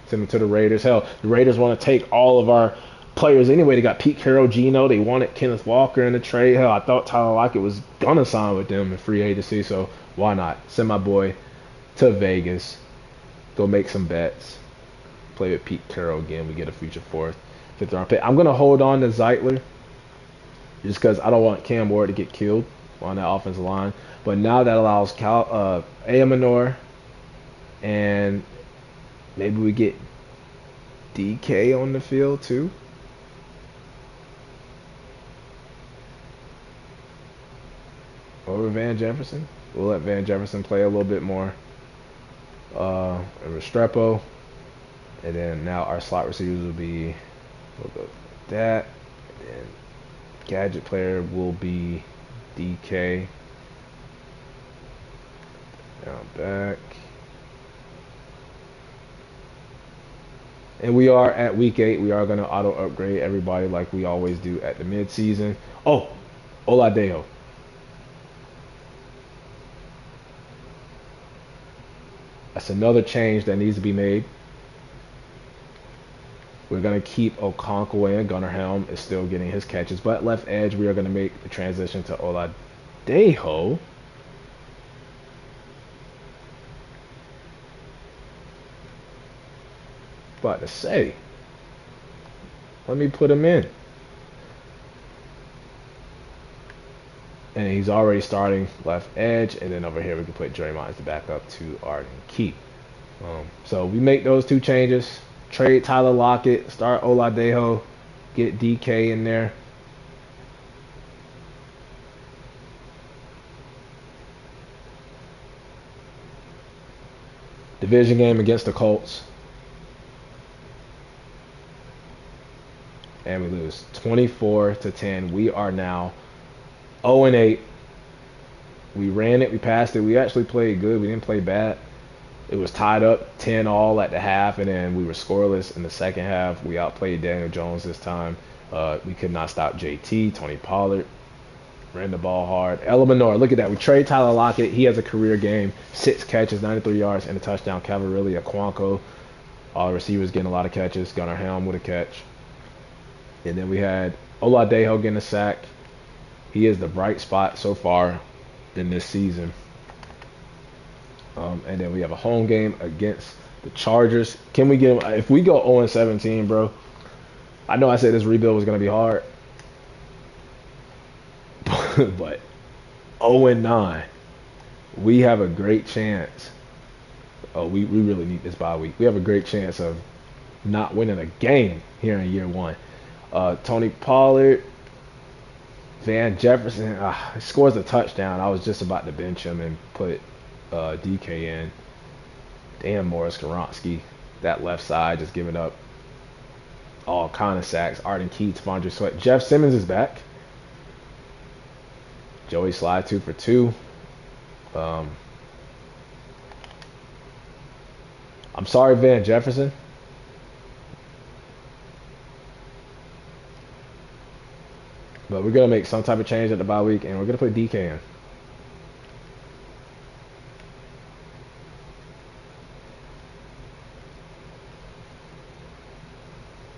[SPEAKER 1] Send him to the Raiders. Hell, the Raiders want to take all of our players anyway. They got Pete Carroll, Geno. They wanted Kenneth Walker in the trade. Hell, I thought Tyler Lockett was going to sign with them in free agency, so why not? Send my boy to Vegas. Go make some bets. Play with Pete Carroll again. We get a future 4th, 5th round pick. I'm going to hold on to Zeitler just because I don't want Cam Ward to get killed on that offensive line. But now that allows Amanor, and maybe we get DK on the field too. Over Van Jefferson. We'll let Van Jefferson play a little bit more. And Restrepo. And then now our slot receivers will be, we'll go with that. And then gadget player will be DK. Now back. And we are at week 8. We are going to auto upgrade everybody like we always do at the midseason. Oh, Oladejo. That's another change that needs to be made. We're going to keep Okonkwo in. Gunnar Helm is still getting his catches. But left edge, we are going to make the transition to Oladejo. About to say. Let me put him in. And he's already starting left edge. And then over here we can put Draymond as the backup to Arden Key. So we make those two changes. Trade Tyler Lockett. Start Oladejo. Get DK in there. Division game against the Colts. And we lose 24-10. We are now 0-8. We ran it, we passed it. We actually played good. We didn't play bad. It was tied up 10-all at the half, and then we were scoreless in the second half. We outplayed Daniel Jones this time. We could not stop JT. Tony Pollard ran the ball hard. Ella Minor, look at that. We trade Tyler Lockett. He has a career game. 6 catches, 93 yards, and a touchdown. Cavarilli, Aquanco. All receivers getting a lot of catches. Gunnar Helm with a catch. And then we had Oladejo getting a sack. He is the bright spot so far in this season. And then we have a home game against the Chargers. Can we get him? If we go 0-17, bro, I know I said this rebuild was going to be hard. But 0-9, we have a great chance. Oh, we really need this bye week. We have a great chance of not winning a game here in year one. Tony Pollard, Van Jefferson scores a touchdown. I was just about to bench him and put DK in. Damn, Morris Karonsky, that left side just giving up all kind of sacks. Arden Key, Devondre Sweat. Jeff Simmons is back. Joey Sly 2 for 2. I'm sorry, Van Jefferson. But we're going to make some type of change at the bye week, and we're going to put DK in.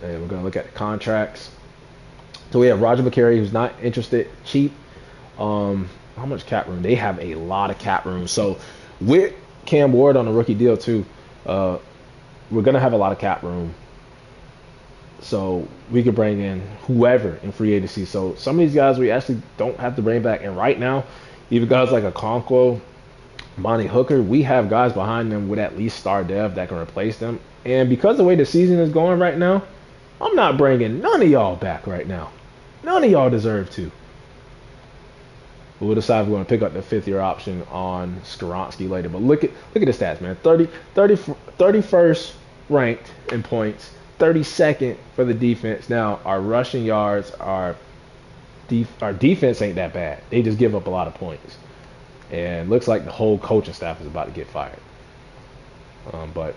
[SPEAKER 1] And we're going to look at the contracts. So we have Roger McCary, who's not interested, cheap. How much cap room? They have a lot of cap room. So with Cam Ward on a rookie deal too, we're going to have a lot of cap room. So we could bring in whoever in free agency. So some of these guys we actually don't have to bring back. And right now, even guys like Okonkwo, Monty Hooker, we have guys behind them with at least star dev that can replace them. And because of the way the season is going right now, I'm not bringing none of y'all back right now. None of y'all deserve to. We'll decide if we want to pick up the 5th-year option on Skoronski later. But look at the stats, man. 31st ranked in points, 32nd for the defense. Now, our rushing yards, our defense ain't that bad. They just give up a lot of points. And looks like the whole coaching staff is about to get fired. But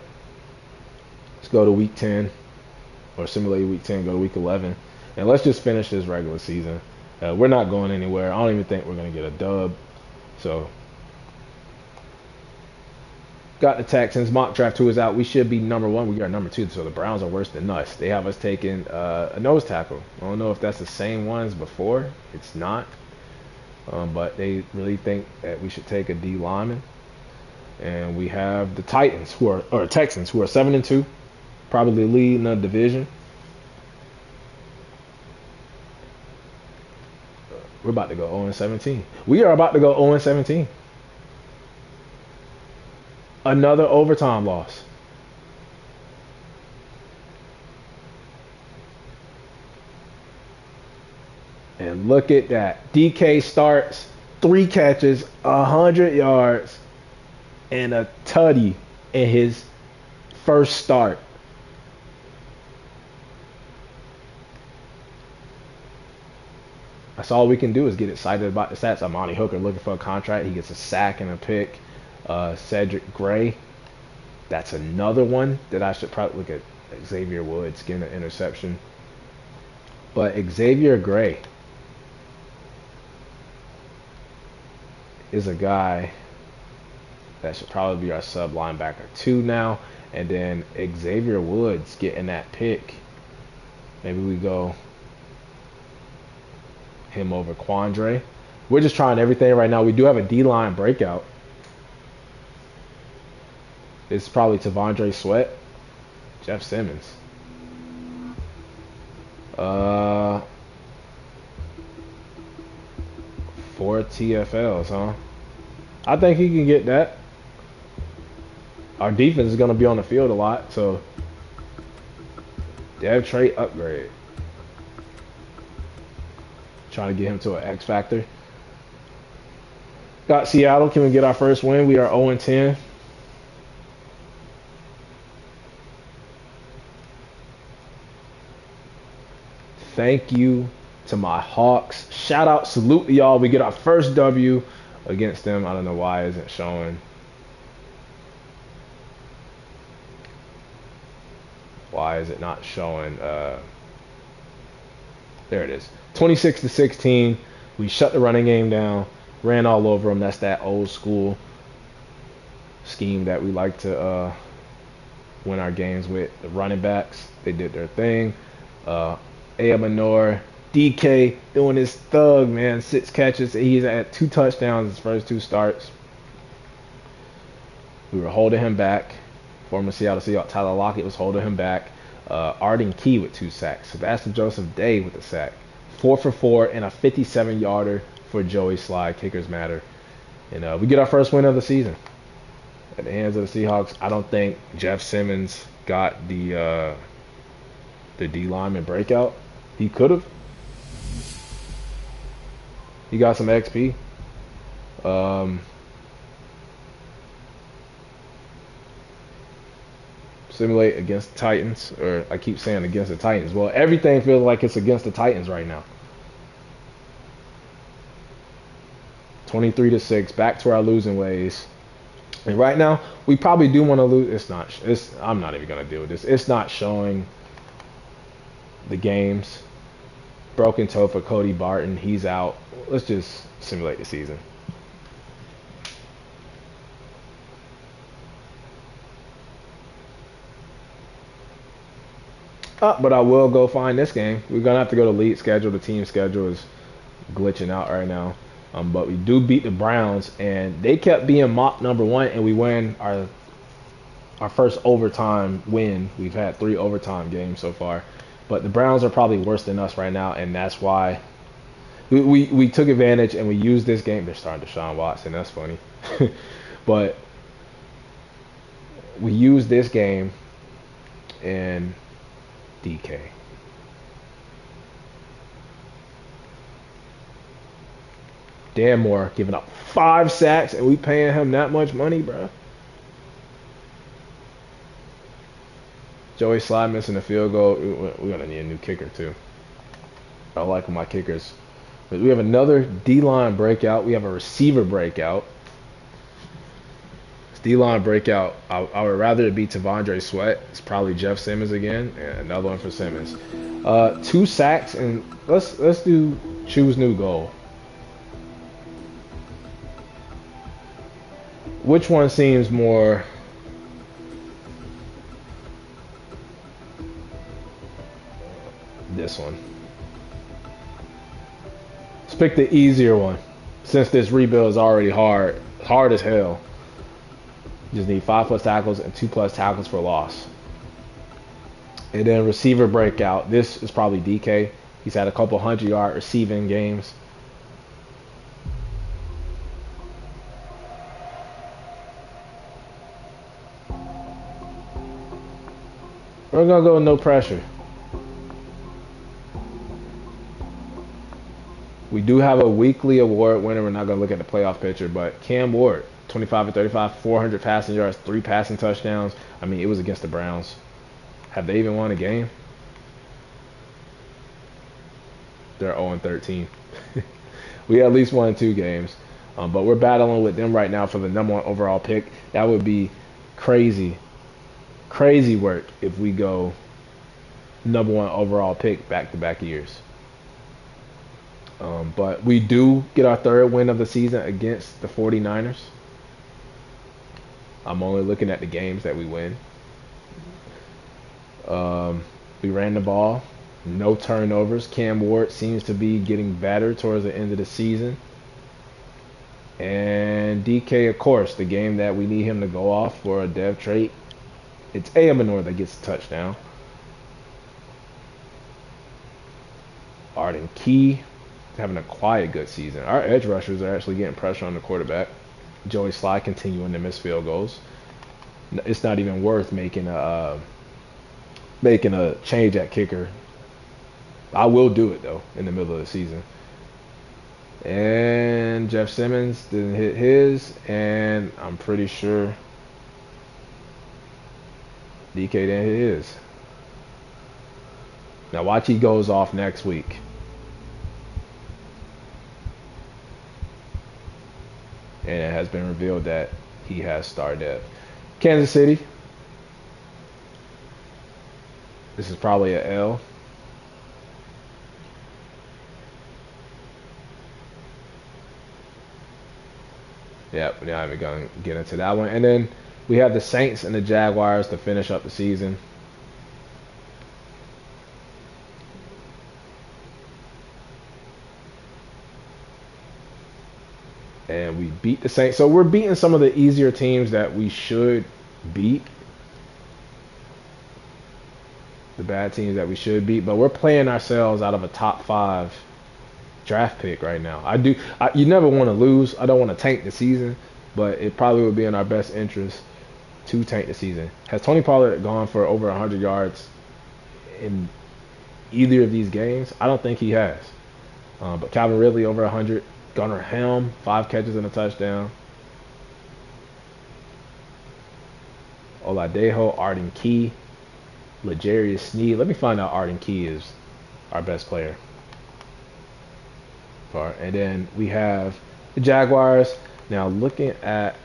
[SPEAKER 1] let's go to week 10, or simulate week 10, go to week 11. And let's just finish this regular season. We're not going anywhere. I don't even think we're going to get a dub. So, got the Texans. Mock draft 2 is out. We should be number 1. We are number 2. So the Browns are worse than us. They have us taking a nose tackle. I don't know if that's the same one as before. It's not. But they really think that we should take a D lineman. And we have the Texans who are 7-2, probably leading the division. We're about to go 0-17. We are about to go 0-17. Another overtime loss. And look at that. DK starts, 3 catches, 100 yards, and a tutty in his first start. That's all we can do is get excited about the stats. Amani Hooker looking for a contract. He gets a sack and a pick. Cedric Gray. That's another one that I should probably look at. Xavier Woods getting an interception. But Xavier Gray is a guy that should probably be our sub linebacker 2 now. And then Xavier Woods getting that pick. Maybe we go him over Quandre. We're just trying everything right now. We do have a D-line breakout. It's probably Devondre Sweat. Jeff Simmons. Uh, 4 TFLs, huh? I think he can get that. Our defense is going to be on the field a lot, so dev trait upgrade. Trying to get him to an X factor. Got Seattle. Can we get our first win? We are 0-10. Thank you to my Hawks. Shout out, salute to y'all. We get our first W against them. I don't know why it isn't showing. Why is it not showing? There it is. 26-16. We shut the running game down. Ran all over them. That's that old school scheme that we like to win our games with. The running backs, they did their thing. Aya Manor, DK doing his thug, man. 6 catches. He's at 2 touchdowns his first 2 starts. We were holding him back. Former Seattle Seahawks Tyler Lockett was holding him back. Arden Key with 2 sacks. Sebastian Joseph Day with a sack. 4 for 4 and a 57-yarder for Joey Slye. Kickers matter. And we get our first win of the season at the hands of the Seahawks. I don't think Jeff Simmons got the D lineman breakout. He could have. He got some XP. Simulate against the Titans, or I keep saying against the Titans. Well, everything feels like it's against the Titans right now. 23-6, back to our losing ways. And right now, we probably do want to lose. I'm not even gonna deal with this. It's not showing the games. Broken toe for Cody Barton. He's out. Let's just simulate the season. But I will go find this game. We're going to have to go to league schedule. The team schedule is glitching out right now. But we do beat the Browns, and they kept being mock #1, and we win our first overtime win. We've had 3 overtime games so far. But the Browns are probably worse than us right now, and that's why we took advantage and we used this game. They're starting Deshaun Watson. That's funny. But we used this game and DK. Dan Moore giving up 5 sacks, and we paying him that much money, bro. Joey Slye missing a field goal. We're going to need a new kicker, too. I like my kickers. But we have another D-line breakout. We have a receiver breakout. D-line breakout. I would rather it be Tavondre Sweat. It's probably Jeff Simmons again. And another one for Simmons. 2 sacks, and let's do choose new goal. Which one seems more... This one. Let's pick the easier one, since this rebuild is already hard as hell. You just need 5+ tackles and 2+ tackles for loss. And then receiver breakout. This is probably DK. He's had a couple 100-yard receiving games. We're gonna go no pressure. We do have a weekly award winner. We're not going to look at the playoff picture, but Cam Ward, 25 35, 400 passing yards, 3 passing touchdowns. I mean, it was against the Browns. Have they even won a game? They're 0-13. We at least won 2 games, but we're battling with them right now for the #1 overall pick. That would be crazy work if we go #1 overall pick back-to-back years. But we do get our 3rd win of the season against the 49ers. I'm only looking at the games that we win. We ran the ball. No turnovers. Cam Ward seems to be getting better towards the end of the season. And DK, of course, the game that we need him to go off for a dev trait It's Amanor that gets the touchdown. Arden Key having a quiet good season. Our edge rushers are actually getting pressure on the quarterback. Joey Sly continuing to miss field goals. It's not even worth making a change at kicker. I will do it though in the middle of the season. And Jeff Simmons didn't hit his, and I'm pretty sure DK didn't hit his. Now watch, he goes off next week. And it has been revealed that he has started at Kansas City. This is probably an L. Yep, we're not even going to get into that one. And then we have the Saints and the Jaguars to finish up the season. And we beat the Saints. So we're beating some of the easier teams that we should beat. The bad teams that we should beat. But we're playing ourselves out of a top 5 draft pick right now. You never want to lose. I don't want to tank the season. But it probably would be in our best interest to tank the season. Has Tony Pollard gone for over 100 yards in either of these games? I don't think he has. But Calvin Ridley over 100. Gunnar Helm, 5 catches and a touchdown. Oladejo, Arden Key, L'Jarius Sneed. Let me find out Arden Key is our best player. And then we have the Jaguars. Now looking at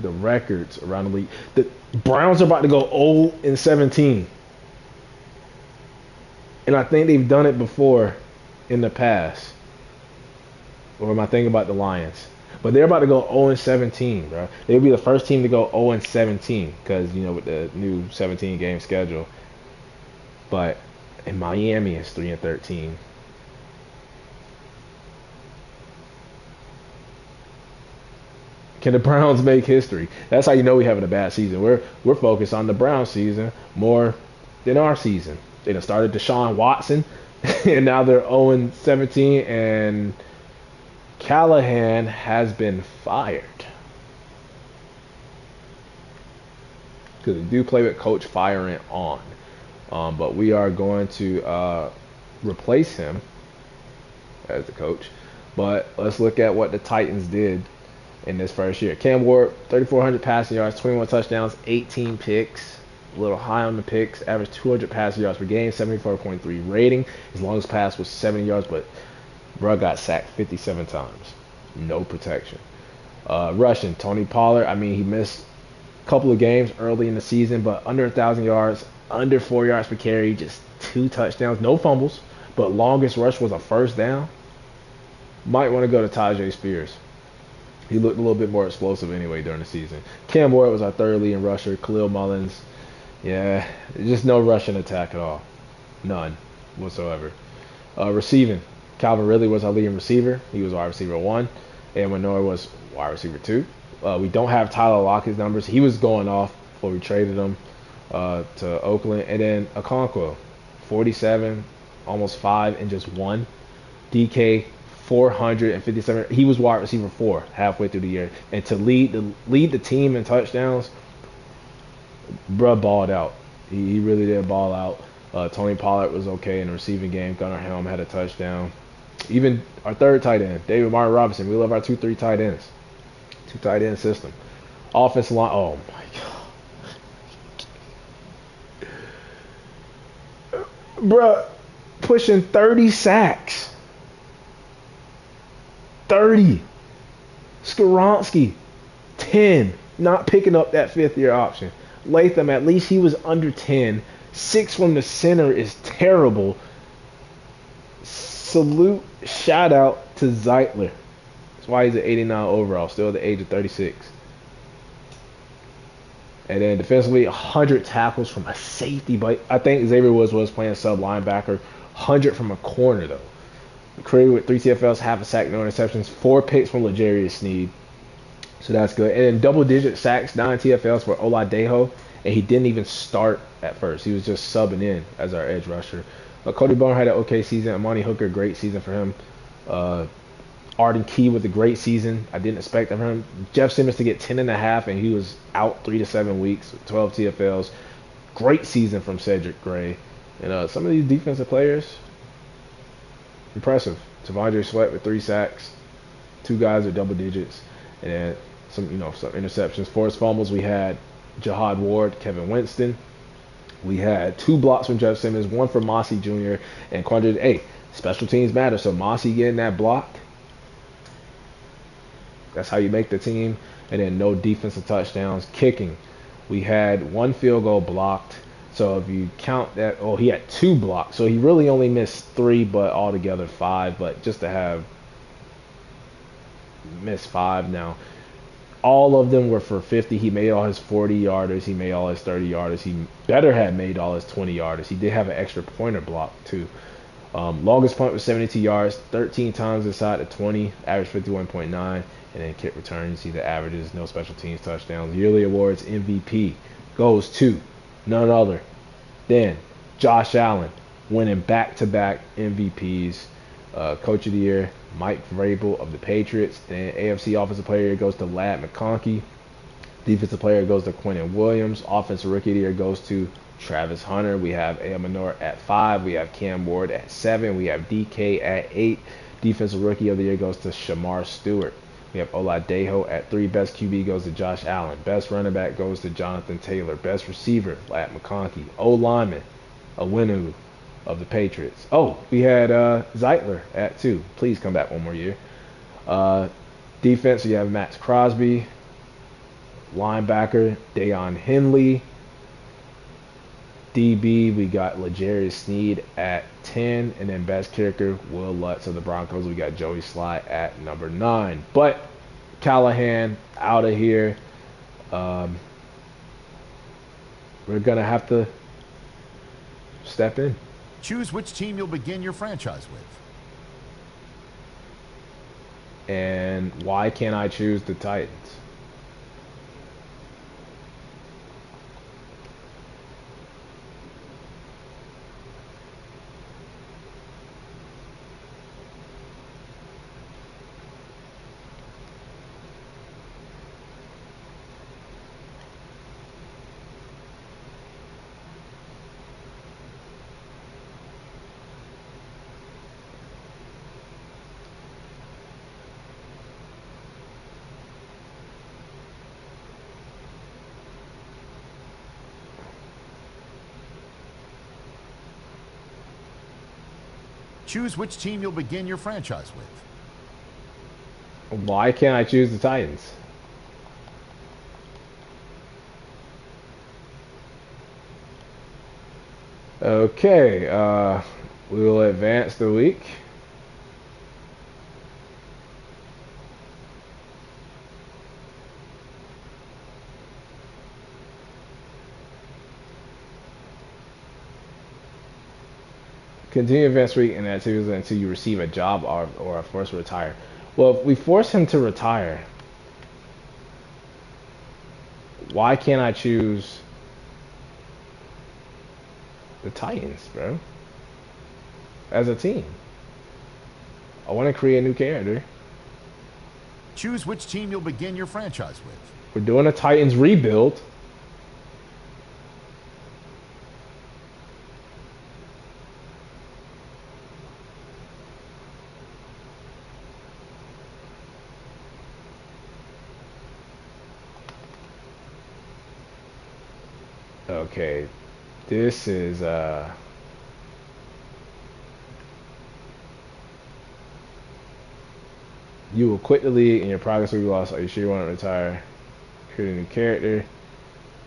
[SPEAKER 1] the records around the league, the Browns are about to go 0-17. And I think they've done it before in the past. Or am I thinking about the Lions? But they're about to go 0-17, bro. They'll be the first team to go 0-17 because, with the new 17-game schedule. But in Miami, it's 3-13. Can the Browns make history? That's how you know we're having a bad season. We're focused on the Browns season more than our season. They done started Deshaun Watson, and now they're 0-17, and Callahan has been fired. Because they do play with Coach firing on. But we are going to replace him as the coach. But let's look at what the Titans did in this first year. Cam Ward, 3,400 passing yards, 21 touchdowns, 18 picks. A little high on the picks. Averaged 200 passing yards per game, 74.3 rating. His longest pass was 70 yards, but bro got sacked 57 times. No protection. Rushing, Tony Pollard. He missed a couple of games early in the season, but under 1,000 yards, under 4 yards per carry, just 2 touchdowns, no fumbles, but longest rush was a first down. Might want to go to Tajay Spears. He looked a little bit more explosive anyway during the season. Cam Ward was our third leading rusher. Khalil Mullins, yeah, just no rushing attack at all. None whatsoever. Receiving, Calvin Ridley was our leading receiver. He was wide receiver 1. And Manoa was wide receiver 2. We don't have Tyler Lockett's numbers. He was going off before we traded him to Oakland. And then Okonkwo, 47, almost 5, and just 1. DK, 457. He was wide receiver 4 halfway through the year. And to lead the team in touchdowns, bruh balled out. He really did ball out. Tony Pollard was okay in the receiving game. Gunnar Helm had a touchdown. Even our third tight end, David Martin Robinson. We love our 2-3 tight ends. 2 tight end system. Offensive line. Oh my God. Bruh, pushing 30 sacks. 30. Skoronski, 10. Not picking up that 5th-year option. Latham, at least he was under 10. 6 from the center is terrible. Salute, shout out to Zeitler. That's why he's an 89 overall, still at the age of 36. And then defensively, 100 tackles from a safety. But I think Xavier Woods was playing sub linebacker. 100 from a corner, though. Career with 3 TFLs, half a sack, no interceptions, 4 picks from L'Jarius Sneed. So that's good. And then double-digit sacks, 9 TFLs for Oladejo and he didn't even start at first. He was just subbing in as our edge rusher. Cody Barner had an okay season. Amani Hooker, great season for him. Arden Key with a great season. I didn't expect him. Jeff Simmons to get 10 and a half, and he was out 3 to 7 weeks, 12 TFLs. Great season from Cedric Gray. And some of these defensive players, impressive. Tavondre Sweat with 3 sacks. 2 guys with double digits. And then some interceptions. Forced fumbles, we had Jahad Ward, Kevin Winston. We had 2 blocks from Jeff Simmons, 1 from Mossy Jr. and Quandre. Hey, special teams matter. So Mossy getting that block, that's how you make the team. And then no defensive touchdowns. Kicking, we had 1 field goal blocked. So if you count that, he had 2 blocks. So he really only missed 3, but altogether 5. But just to have missed 5 now, all of them were for 50. He made all his 40-yarders. He made all his 30-yarders. He better have made all his 20-yarders. He did have an extra pointer block, too. Longest punt was 72 yards, 13 times inside the 20, average 51.9. And then kick return, you see the averages, no special teams touchdowns. Yearly awards, MVP goes to none other than Josh Allen, winning back-to-back MVPs. Coach of the Year, Mike Vrabel of the Patriots. Then AFC Offensive Player of the Year goes to Ladd McConkey. Defensive Player goes to Quentin Williams. Offensive Rookie of the Year goes to Travis Hunter. We have A. Minor at 5. We have Cam Ward at 7. We have DK at 8. Defensive Rookie of the Year goes to Shamar Stewart. We have Oladejo at 3. Best QB goes to Josh Allen. Best running back goes to Jonathan Taylor. Best receiver, Ladd McConkey. O-lineman, Awinu of the Patriots. We had Zeitler at 2. Please come back one more year. Defense, you have Max Crosby. Linebacker, Deion Henley. DB, we got L'Jarius Sneed at 10. And then best kicker, Will Lutz of the Broncos. We got Joey Sly at number 9. But Callahan out of here. We're going to have to step in.
[SPEAKER 2] Choose which team you'll begin your franchise with.
[SPEAKER 1] And why can't I choose the Titans?
[SPEAKER 2] Choose which team you'll begin your franchise with.
[SPEAKER 1] Why can't I choose the Titans? Okay, we will advance the week. Continue advance week and activities until you receive a job or are forced to retire. Well, if we force him to retire, why can't I choose the Titans, bro? As a team. I want to create a new character.
[SPEAKER 2] Choose which team you'll begin your franchise with.
[SPEAKER 1] We're doing a Titans rebuild. Okay, this is you will quit the league and your progress will be lost. Are you sure you want to retire? Create a new character.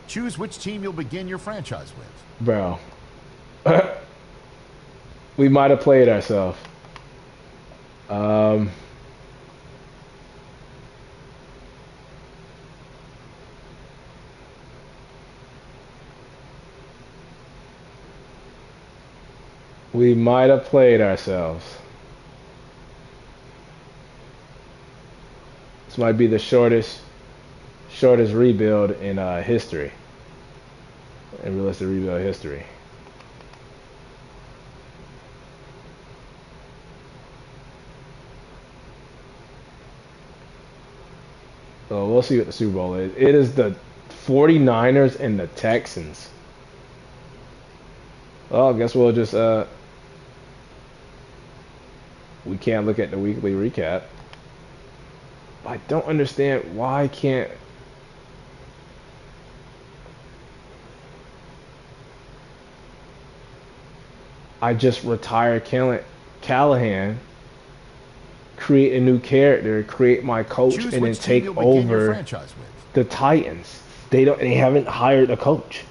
[SPEAKER 2] Choose which team you'll begin your franchise with.
[SPEAKER 1] Bro, we might have played ourselves. We might have played ourselves. This might be the shortest rebuild in history. in realistic rebuild history. So we'll see what the Super Bowl is. It is the 49ers and the Texans. Well, I guess we'll just we can't look at the weekly recap. I don't understand why I can't. I just retire Callahan, create a new character, create my coach,
[SPEAKER 2] Choose
[SPEAKER 1] and then
[SPEAKER 2] which team
[SPEAKER 1] take
[SPEAKER 2] you'll begin your
[SPEAKER 1] over
[SPEAKER 2] franchise with.
[SPEAKER 1] the Titans. They haven't hired a coach.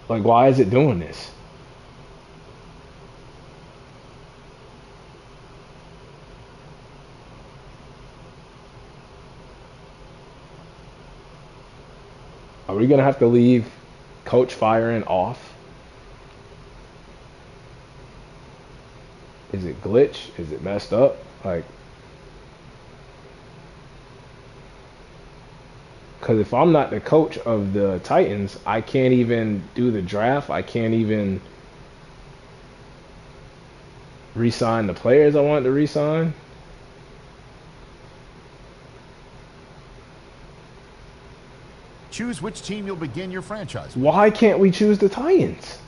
[SPEAKER 1] Like, why is it doing this? Are we gonna have to leave coach firing off? Is it glitch? Is it messed up? Like, because if I'm not the coach of the Titans, I can't even do the draft. I can't even re-sign the players I want to re-sign.
[SPEAKER 2] Choose which team you'll begin your franchise with.
[SPEAKER 1] Why can't we choose the Titans?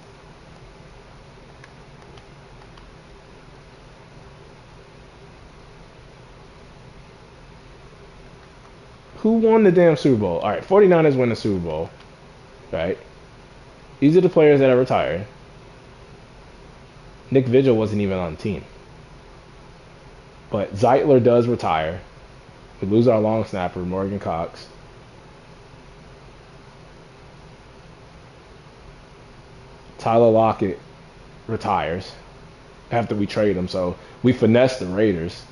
[SPEAKER 1] Who won the damn Super Bowl? All right, 49ers win the Super Bowl, right? These are the players that are retired. Nick Vigil wasn't even on the team. But Zeitler does retire. We lose our long snapper, Morgan Cox. Tyler Lockett retires after we trade him, so we finessed the Raiders.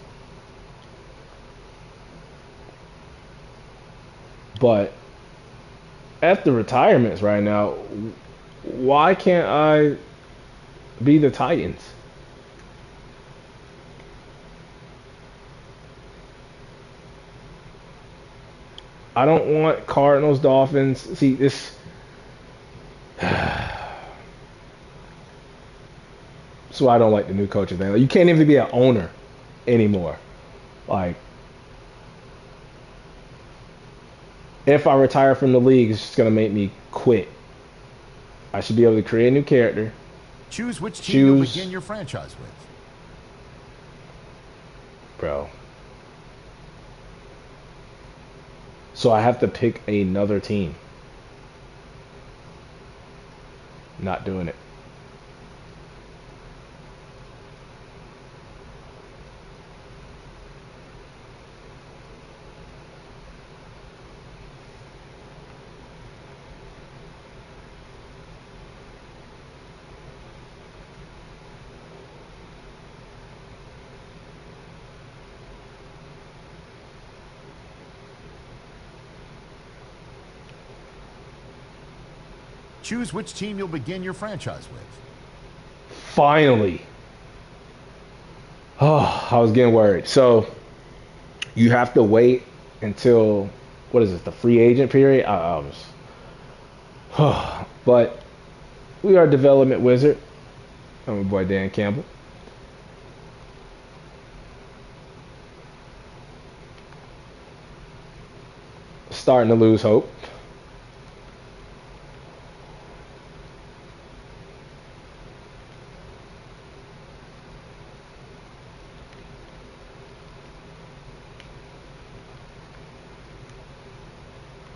[SPEAKER 1] But after retirements right now, why can't I be the Titans? I don't want Cardinals, Dolphins. See, this. That's why I don't like the new coaching thing. Like, you can't even be an owner anymore. Like, if I retire from the league, it's just gonna make me quit. I should be able to create a new character.
[SPEAKER 2] Choose which team you'll begin your franchise with.
[SPEAKER 1] Bro. So I have to pick another team. Not doing it.
[SPEAKER 2] Choose which team you'll begin your franchise with.
[SPEAKER 1] Finally. Oh, I was getting worried. So you have to wait until, what is it, the free agent period? I was, but we are a development wizard. I'm my boy Dan Campbell. Starting to lose hope.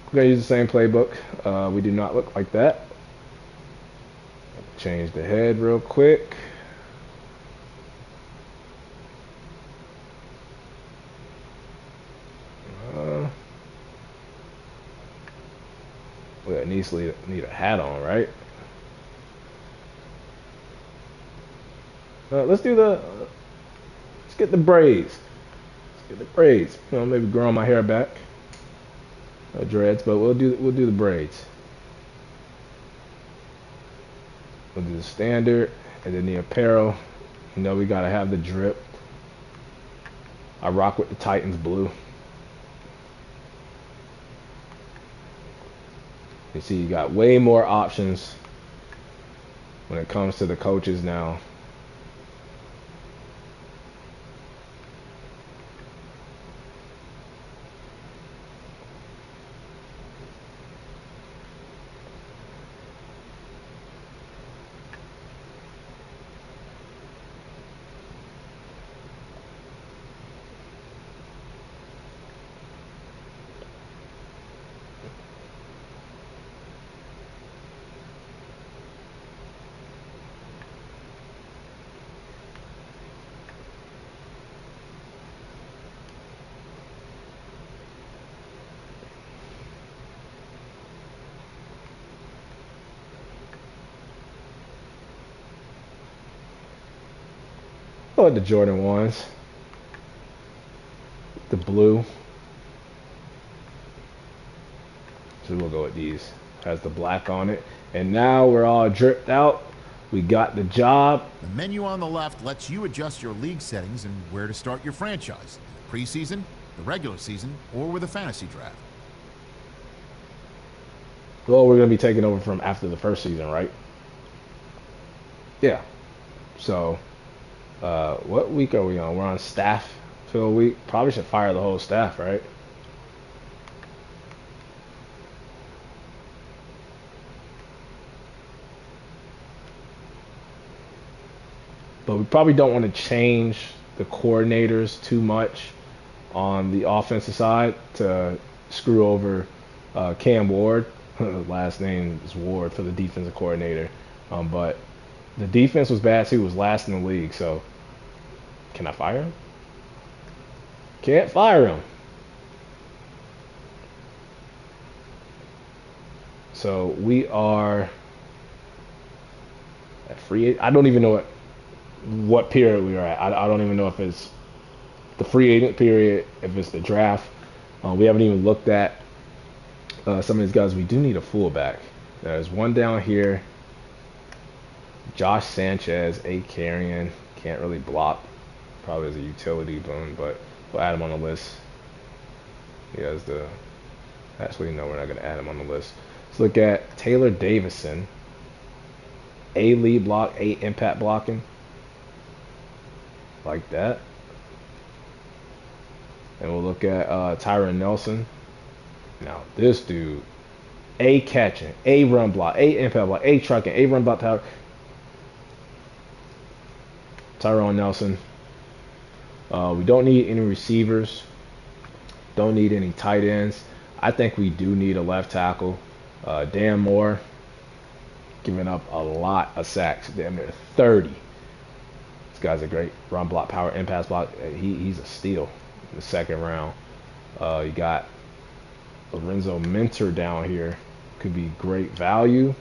[SPEAKER 1] We're going to use the same playbook. We do not look like that. Change the head real quick. We at least need a hat on, right? Let's get the braids. Let's get the braids. You know, maybe growing my hair back. Dreads, but we'll do the braids. We'll do the standard and then the apparel. You know we gotta have the drip. I rock with the Titans blue. You see, you got way more options when it comes to the coaches now. I like the Jordan ones, the blue. So we'll go with these. Has the black on it. And now we're all dripped out. We got the job.
[SPEAKER 3] The menu on the left lets you adjust your league settings and where to start your franchise. Preseason, the regular season, or with a fantasy draft.
[SPEAKER 1] Well, we're going to be taking over from after the first season, right? Yeah. So, what week are we on? We're on staff fill week. Probably should fire the whole staff, right? But we probably don't want to change the coordinators too much on the offensive side to screw over Cam Ward. Last name is Ward for the defensive coordinator. But the defense was bad too. Was last in the league. So can I fire him? Can't fire him. So we are at free. I don't even know what period we are at. I don't even know if it's the free agent period, if it's the draft. We haven't even looked at some of these guys. We do need a fullback. There's one down here. Josh Sanchez, A. Carrion. Can't really block. Probably as a utility boom, but we'll add him on the list. He has the... Actually, no, we're not going to add him on the list. Let's look at Taylor Davison. A lead block, A impact blocking. Like that. And we'll look at Tyron Nelson. Now, this dude, A catching, A run block, A impact block, A trucking, A run block. Tyron Nelson. We don't need any receivers. Don't need any tight ends. I think we do need a left tackle. Dan Moore, giving up a lot of sacks. Damn near 30. This guy's a great run block, power, and pass block. He's a steal in the second round. You got Lorenzo Minter down here. Could be great value.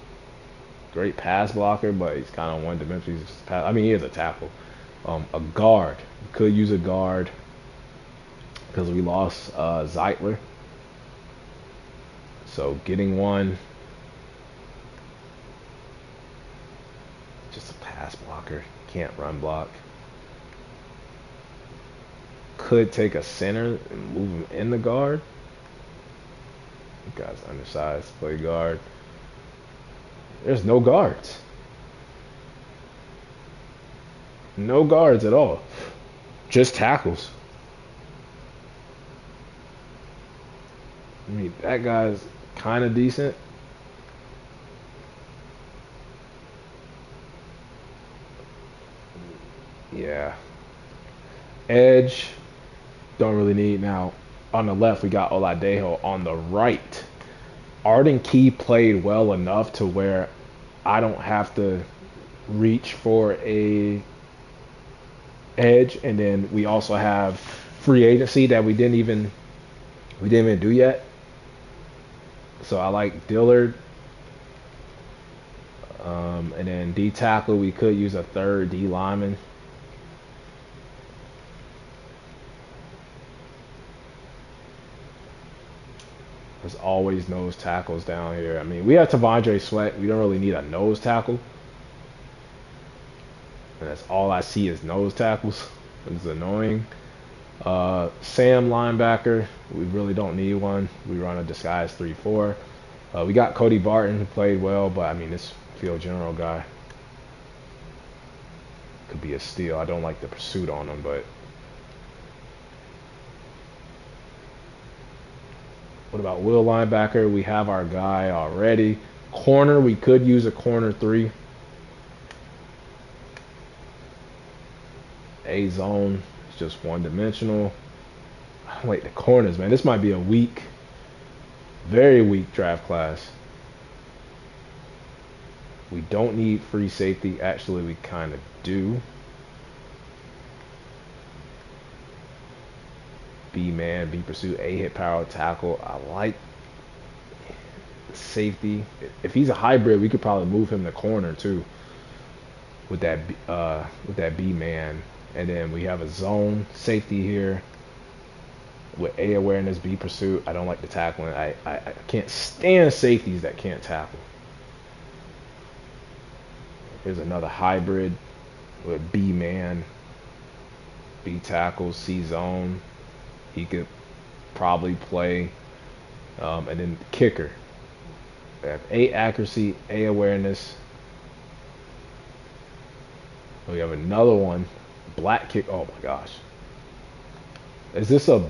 [SPEAKER 1] Great pass blocker, but he's kind of one-dimensional. He is a tackle. A guard. We could use a guard because we lost Zeitler. So getting one. Just a pass blocker. Can't run block. Could take a center and move him in the guard. This guy's undersized. Play guard. There's no guards. No guards at all. Just tackles. I mean, that guy's kind of decent. Yeah. Edge. Don't really need. Now, on the left, we got Oladejo. On the right, Arden Key played well enough to where I don't have to reach for a edge. And then we also have free agency that we didn't even do yet. So I like Dillard. And then D tackle, we could use a third D lineman. There's always nose tackles down here. I mean, we have Tavondre Sweat. We don't really need a nose tackle. And that's all I see is nose tackles. It's annoying. Sam linebacker. We really don't need one. We run a disguise 3-4. We got Cody Barton, who played well, but I mean, this field general guy could be a steal. I don't like the pursuit on him, but what about will linebacker? We have our guy already. Corner, we could use a corner 3. A zone is just one-dimensional. I don't like the corners, man. This might be a weak, very weak draft class. We don't need free safety. Actually, we kind of do. B man, B pursuit, A hit power tackle. I like safety. If he's a hybrid, we could probably move him to corner too. With that B man, and then we have a zone safety here with A awareness, B pursuit. I don't like the tackling. I can't stand safeties that can't tackle. Here's another hybrid with B man, B tackle, C zone. He could probably play, and then kicker. We have A accuracy, A awareness. We have another one, black kick. Oh my gosh, is this a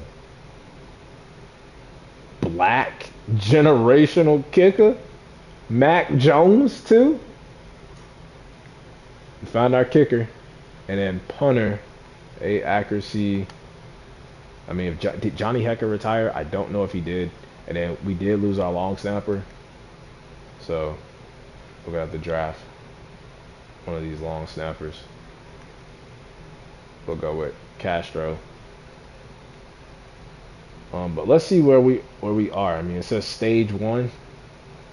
[SPEAKER 1] black generational kicker? Mac Jones too. We found our kicker, and then punter, A accuracy. I mean, did Johnny Hecker retire? I don't know if he did. And then we did lose our long snapper, so we're gonna have to draft one of these long snappers. We'll go with Castro. But let's see where we are. I mean, it says stage 1.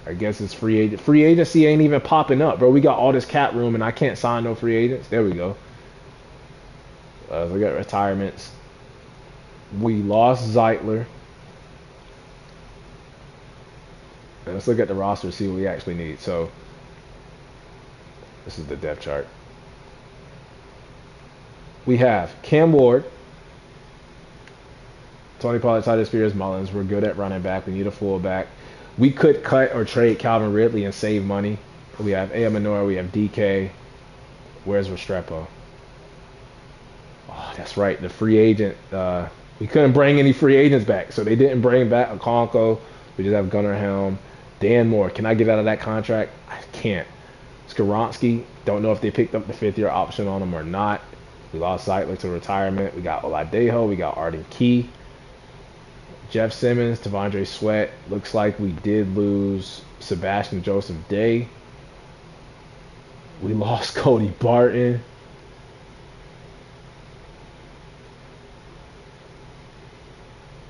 [SPEAKER 1] I guess it's free agent. Free agency ain't even popping up, bro. We got all this cap room, and I can't sign no free agents. There we go. We got retirements. We lost Zeitler. And let's look at the roster and see what we actually need. So this is the depth chart. We have Cam Ward, Tony Pollard, Titus Spears, Mullins. We're good at running back. We need a fullback. We could cut or trade Calvin Ridley and save money. We have Amenor. We have DK. Where's Restrepo? Oh, that's right. The free agent. We couldn't bring any free agents back, so they didn't bring back Okonkwo. We just have Gunnar Helm. Dan Moore. Can I get out of that contract? I can't. Skoronski. Don't know if they picked up the 5th-year option on him or not. We lost Zeitler to retirement. We got Oladejo. We got Arden Key. Jeff Simmons, Tavondre Sweat. Looks like we did lose Sebastian Joseph Day. We lost Cody Barton.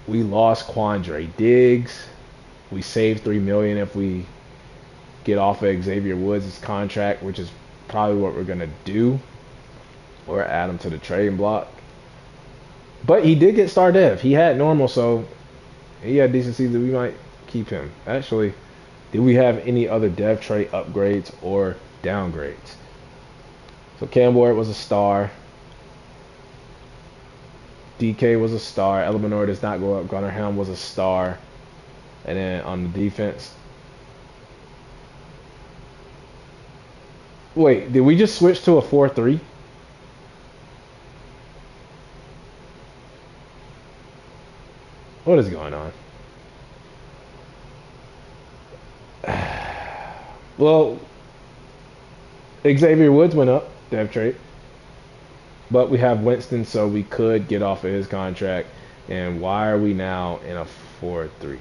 [SPEAKER 1] We lost Quandre Diggs. We saved $3 million if we get off of Xavier Woods' contract, which is probably what we're gonna do, or add him to the trading block. But he did get star dev. He had normal, so he had decent season. We might keep him. Actually, did we have any other dev trait upgrades or downgrades? So Cam Ward was a star. DK was a star. Eleanor does not go up. Gunnar Helm was a star. And then on the defense. Wait, did we just switch to a 4-3? What is going on? Well, Xavier Woods went up, dev trait. But we have Winston, so we could get off of his contract. And why are we now in a 4-3?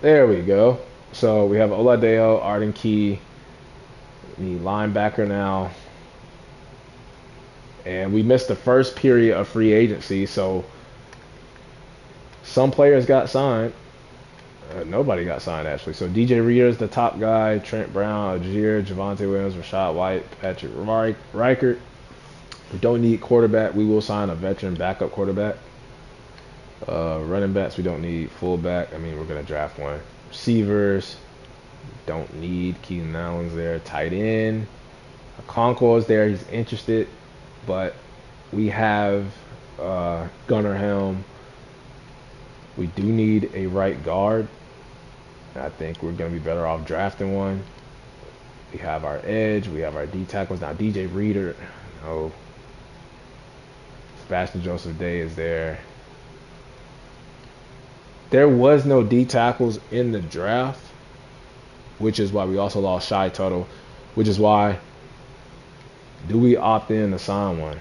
[SPEAKER 1] There we go. So we have Oladeo, Arden Key, the linebacker now. And we missed the first period of free agency, so some players got signed. Nobody got signed, actually. So DJ Reader is the top guy. Trent Brown, Algier, Javonte Williams, Rashad White, Patrick Reichert. We don't need quarterback. We will sign a veteran backup quarterback. Running backs, we don't need. Fullback, I mean, we're going to draft one. Receivers, don't need. Keenan Allen's there. Tight end, Concour's there. He's interested, but we have Gunnar Helm. We do need a right guard. I think we're going to be better off drafting one. We have our edge. We have our D tackles. Now, DJ Reader, no. Sebastian Joseph Day is there. There was no D tackles in the draft, which is why we also lost Shy Tuttle, which is why do we opt in to sign one?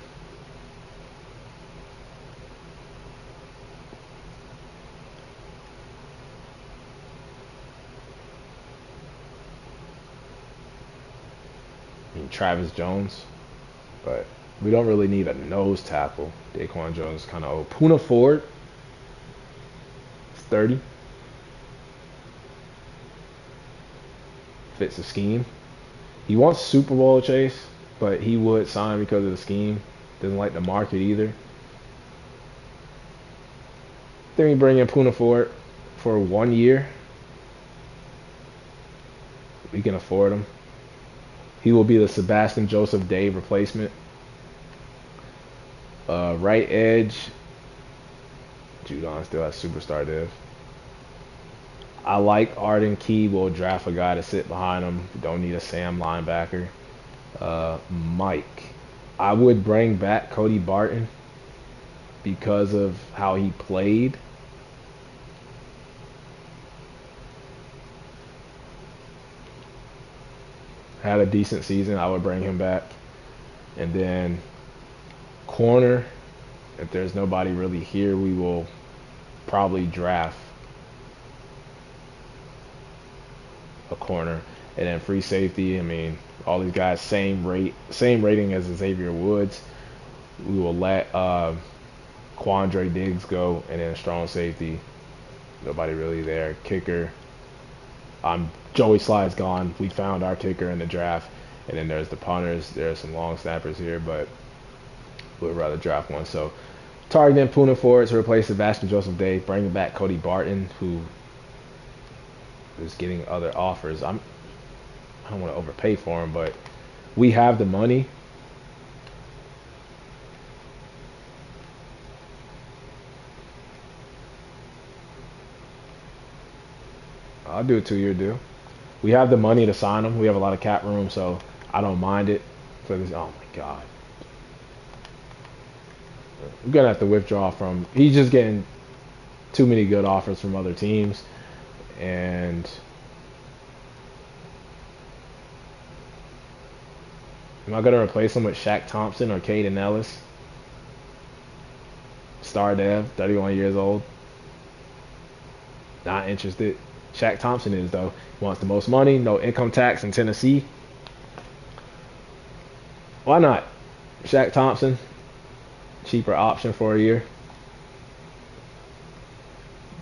[SPEAKER 1] I mean, Travis Jones, but we don't really need a nose tackle. Daquan Jones is kind of old. Puna Ford, 30. Fits the scheme. He wants Super Bowl chase, but he would sign because of the scheme. Doesn't like the market either. Then we bring in Puna Ford for 1 year. We can afford him. He will be the Sebastian Joseph Day replacement. Right edge. Judon still has superstar div. I like Arden Key. We'll draft a guy to sit behind him. Don't need a Sam linebacker. Mike. I would bring back Cody Barton because of how he played. Had a decent season. I would bring him back. And then corner, if there's nobody really here, we will probably draft a corner. And then free safety, I mean, all these guys same rating as Xavier Woods. We will let Quandre Diggs go, and then strong safety, nobody really there. Kicker, Joey Slide's gone. We found our kicker in the draft. And then there's the punters. There's some long snappers here, but we'd rather draft one. So targeting Puna Ford to replace Sebastian Joseph Day, bringing back Cody Barton, who is getting other offers. I don't want to overpay for him, but we have the money. I'll do a 2-year deal. We have the money to sign him. We have a lot of cap room, so I don't mind it. For this, oh my God, we're gonna have to withdraw from. He's just getting too many good offers from other teams, and am I gonna replace him with Shaq Thompson or Caden Ellis? Star Dev, 31 years old. Not interested. Shaq Thompson is, though. He wants the most money, no income tax in Tennessee. Why not? Shaq Thompson, cheaper option for a year.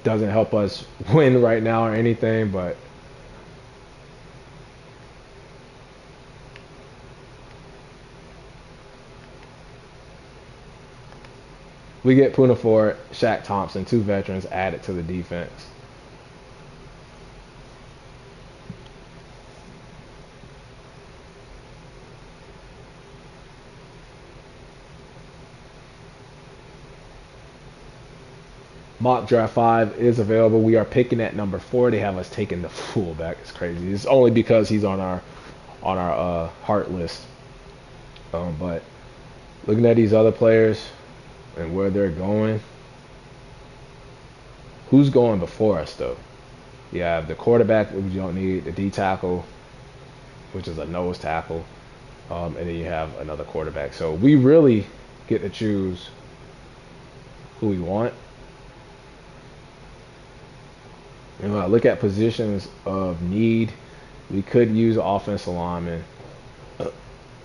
[SPEAKER 1] Doesn't help us win right now or anything, but we get Puna Ford, Shaq Thompson, 2 veterans added to the defense. Mock Draft 5 is available. We are picking at number 4. They have us taking the fullback. It's crazy. It's only because he's on our heart list. But looking at these other players and where they're going, who's going before us though? You have the quarterback, which you don't need, the D tackle, which is a nose tackle, and then you have another quarterback. So we really get to choose who we want. And when I look at positions of need, we could use offensive lineman.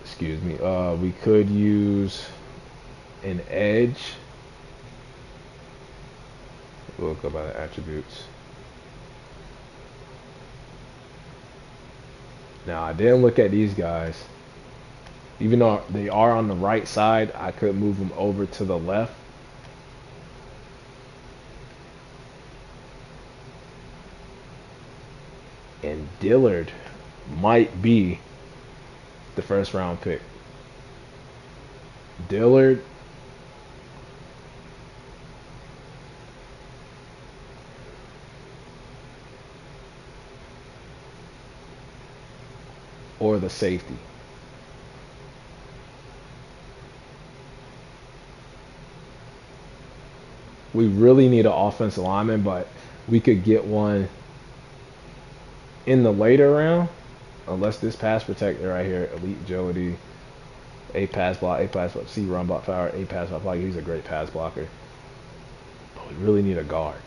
[SPEAKER 1] Excuse me. We could use an edge. We'll go by the attributes. Now, I didn't look at these guys. Even though they are on the right side, I could move them over to the left. And Dillard might be the first round pick. Dillard. Or the safety. We really need an offensive lineman, but we could get one in the later round, unless this pass protector right here, elite agility, A pass block, C run block power, A pass block. He's a great pass blocker. But we really need a guard.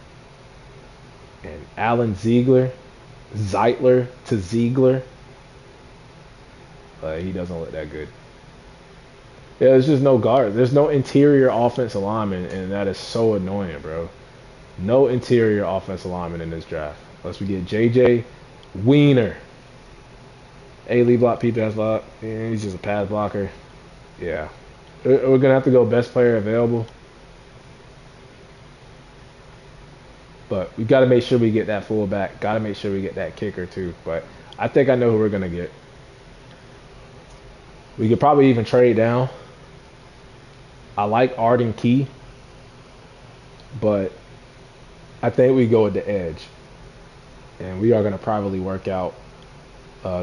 [SPEAKER 1] And Alan Zeitler to Ziegler, he doesn't look that good. Yeah, there's just no guard. There's no interior offensive lineman, and that is so annoying, bro. No interior offensive lineman in this draft. Unless we get J.J. Wiener. A lead block, P pass block. Yeah, he's just a pass blocker. Yeah. We're going to have to go best player available. But we got to make sure we get that fullback. Got to make sure we get that kicker, too. But I think I know who we're going to get. We could probably even trade down. I like Arden Key, but I think we go with the edge. And we are going to probably work out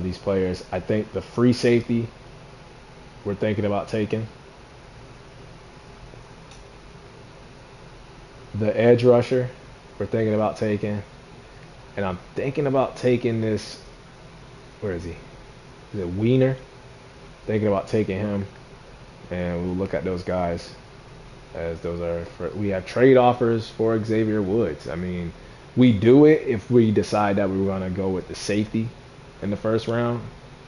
[SPEAKER 1] these players. I think the free safety we're thinking about taking. The edge rusher we're thinking about taking. And I'm thinking about taking this. Where is he? Is it Wiener? Thinking about taking him. And we'll look at those guys as those are. We have trade offers for Xavier Woods. I mean, we do it if we decide that we were going to go with the safety in the first round.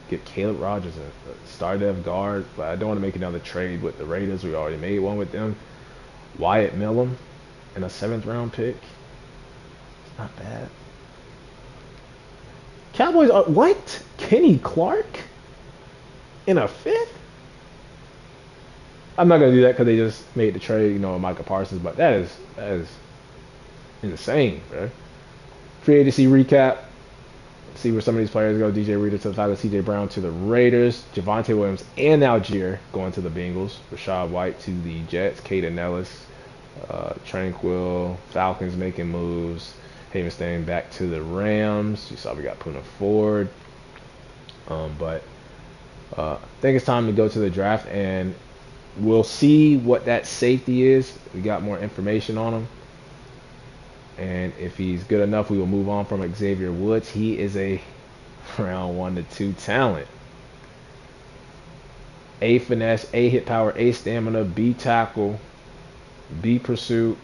[SPEAKER 1] Get Caleb Rogers a start-up guard. But I don't want to make another trade with the Raiders. We already made one with them. Wyatt Millam in a 7th round pick. It's not bad. Cowboys are what? Kenny Clark in a 5th? I'm not gonna do that because they just made the trade, Micah Parsons. But that is insane, bro. Free agency recap. See where some of these players go. DJ Reader to the Falcons, CJ Brown to the Raiders, Javonte Williams and Algier going to the Bengals, Rashad White to the Jets, Caden Ellis, Tranquil, Falcons making moves, Havenstein back to the Rams. You saw we got Puna Ford. But I think it's time to go to the draft, and we'll see what that safety is. We got more information on him. And if he's good enough, we will move on from Xavier Woods. He is a round 1 to 2 talent. A finesse, A hit power, A stamina, B tackle, B pursuit.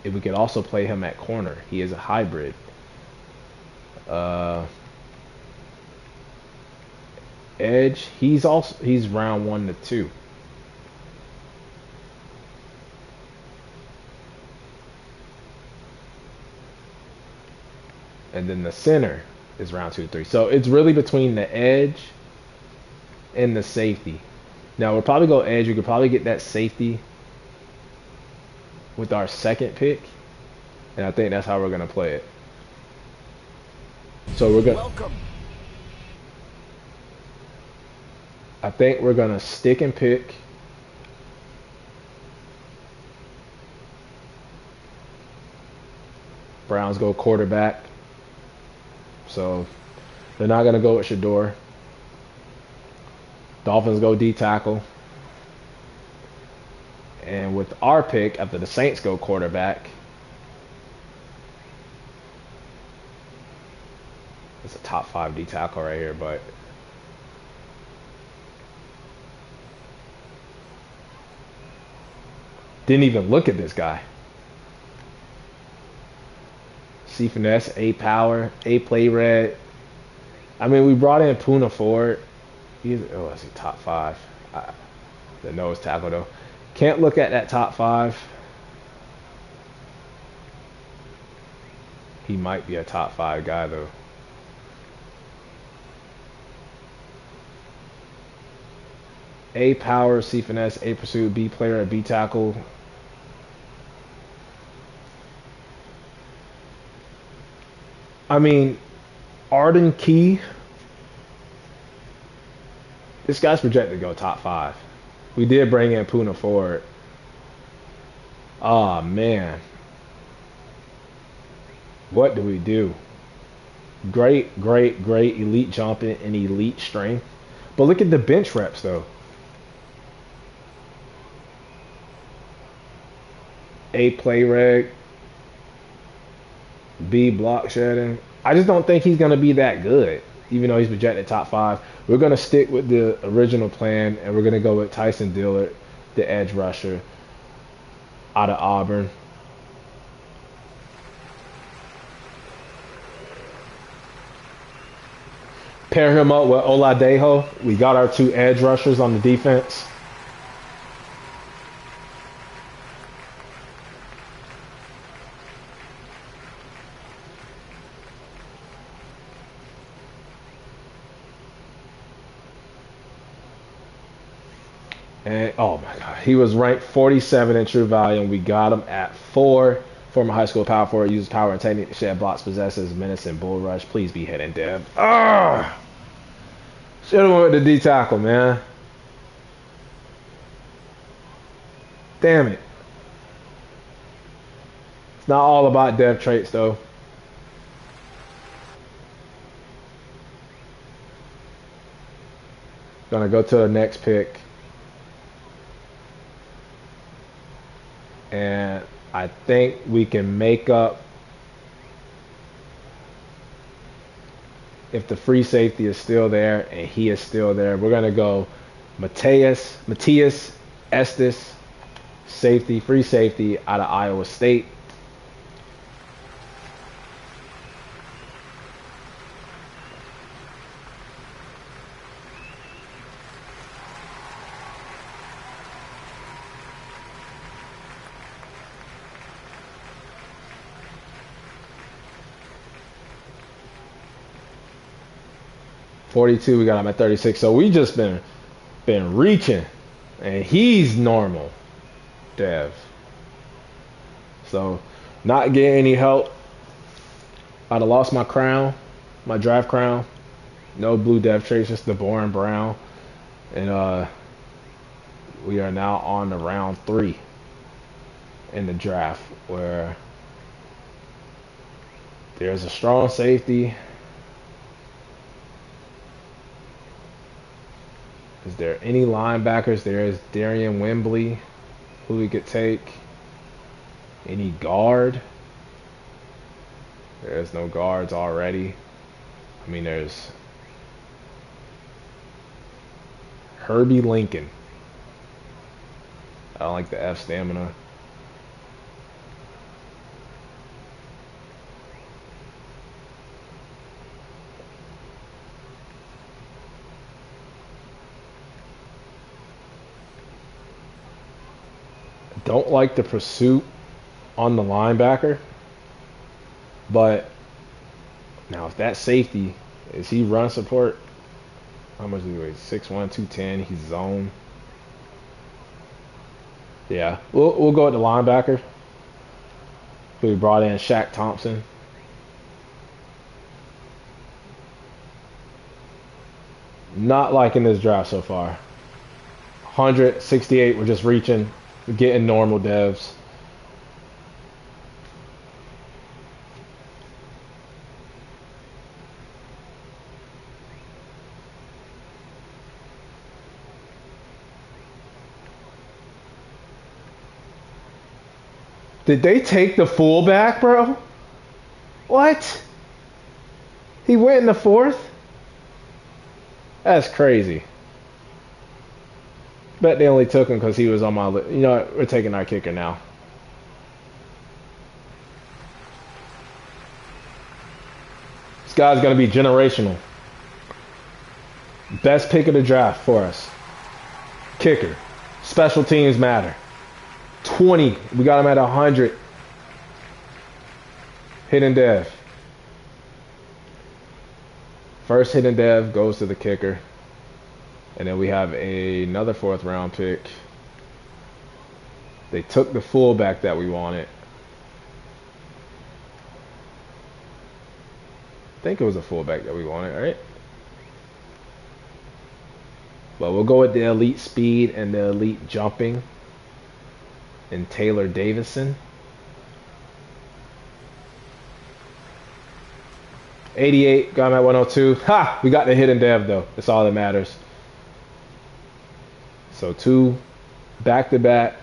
[SPEAKER 1] If we could also play him at corner, he is a hybrid. Edge, he's round 1 to 2. And then the center is round 2 to 3. So it's really between the edge and the safety. Now we'll probably go edge. We could probably get that safety with our 2nd pick. And I think that's how we're going to play it. So we're going to... I think we're going to stick and pick. Browns go quarterback. So they're not going to go with Shador. Dolphins go D tackle. And with our pick, after the Saints go quarterback, it's a top 5 D tackle right here, but didn't even look at this guy. C finesse, A power, A play red. I mean, we brought in Puna Ford. That's a top 5. The nose tackle though. Can't look at that top 5. He might be a top 5 guy though. A power, C finesse, A pursuit, B player, B tackle. I mean, Arden Key, this guy's projected to go top 5. We did bring in Puna Ford. Oh, man. What do we do? Great, great, great elite jumping and elite strength. But look at the bench reps, though. A play reg. B block shedding. I just don't think he's going to be that good, even though he's projected top 5. We're going to stick with the original plan, and we're going to go with Tyson Dillard, the edge rusher out of Auburn. Pair him up with Oladejo. We got our 2 edge rushers on the defense. And oh my God, he was ranked 47 in true value, and we got him at 4. Former high school power forward, uses power and technique to shed blocks, possesses menace and bull rush. Please be hidden, Dev. Ah, should have went with the D tackle, man. Damn it. It's not all about dev traits, though. Gonna go to the next pick. And I think we can make up if the free safety is still there and he is still there. We're going to go Matthias Estes, safety, free safety out of Iowa State. $42, we got him at 36. So we just been reaching, and he's normal, Dev. So not getting any help. I'd have lost my crown, my draft crown. No blue dev traits, just the boring brown. And we are now on to round 3 in the draft, where there's a strong safety. Is there any linebackers? There is Darian Wembley, who we could take. Any guard? There's no guards already. I mean, there's Herbie Lincoln. I don't like the F stamina. Don't like the pursuit on the linebacker, but now if that safety, is he run support? How much do he weigh? 6'1", 210. He's zone. Yeah, we'll go with the linebacker. We brought in Shaq Thompson. Not liking this draft so far. 168, we're just reaching. We're getting normal devs. Did they take the fullback, bro? What? He went in the 4th? That's crazy. Bet they only took him because he was on my list. You know what? We're taking our kicker now. This guy's going to be generational. Best pick of the draft for us. Kicker. Special teams matter. 20. We got him at 100. Hidden dev. First hidden dev goes to the kicker. And then we have another 4th round pick. They took the fullback that we wanted. think it was a fullback that we wanted, right? But we'll go with the elite speed and the elite jumping and Taylor Davison. 88, got him at 102. Ha! We got the hidden dev though. That's all that matters. So 2 back-to-back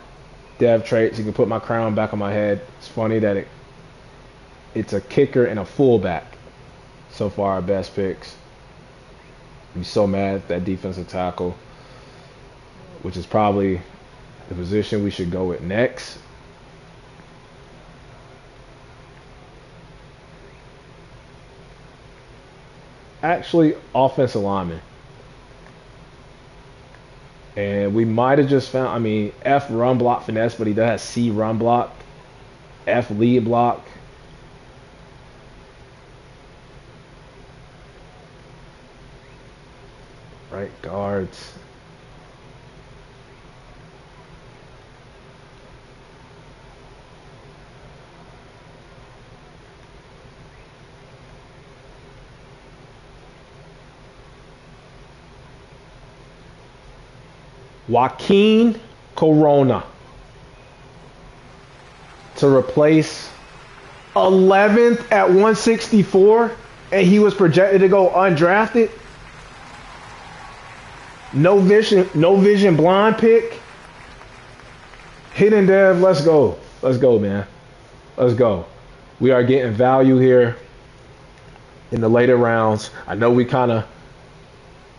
[SPEAKER 1] dev traits. You can put my crown back on my head. It's funny that it's a kicker and a fullback. So far, our best picks. I'm so mad at that defensive tackle, which is probably the position we should go with next. Actually, offensive lineman. And we might have just found, I mean, F run block finesse, but he does have C run block, F lead block. Right guards. Joaquin Corona to replace 11th at 164, and he was projected to go undrafted. No vision blind pick. Hidden dev, let's go. Let's go, man. Let's go. We are getting value here in the later rounds. I know we kind of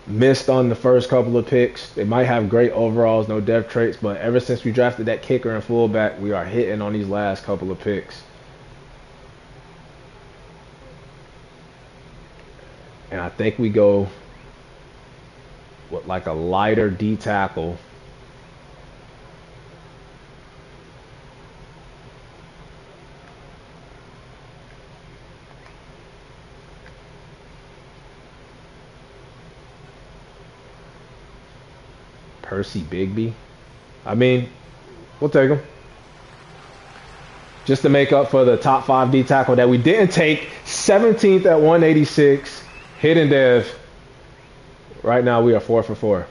[SPEAKER 1] missed on the first couple of picks. They might have great overalls, no depth traits, but ever since we drafted that kicker and fullback, we are hitting on these last couple of picks. And I think we go with like a lighter D tackle. Percy Bigby. I mean, we'll take him. Just to make up for the top 5 D tackle that we didn't take. 17th at 186. Hidden dev. Right now we are 4 for 4.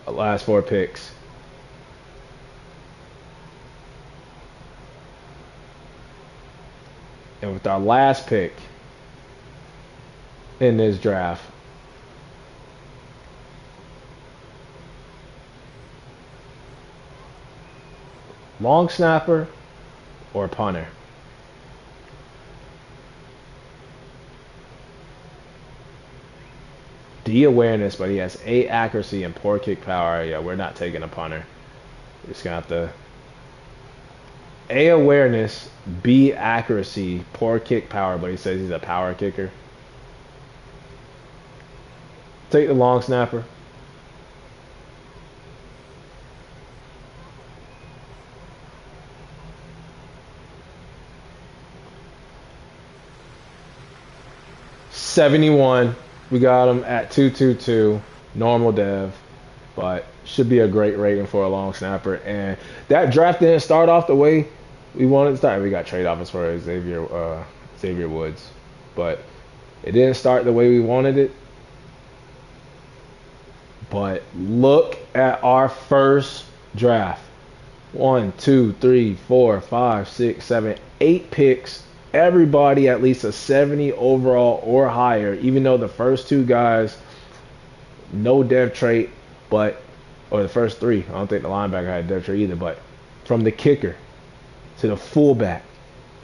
[SPEAKER 1] Last 4 picks. And with our last pick in this draft, long snapper or punter? D awareness, but he has A accuracy and poor kick power. Yeah, we're not taking a punter. We're just going to have to... A awareness, B accuracy, poor kick power, but he says he's a power kicker. Take the long snapper. $71. We got him at 222, normal dev, but should be a great rating for a long snapper. And that draft didn't start off the way we wanted to start. We got trade offers for Xavier Woods, but it didn't start the way we wanted it. But look at our first draft. 1, 2, 3, 4, 5, 6, 7, 8 picks. Everybody at least a 70 overall or higher, even though the first 2 guys, no dev trait, or the first 3, I don't think the linebacker had a dev trait either, but from the kicker to the fullback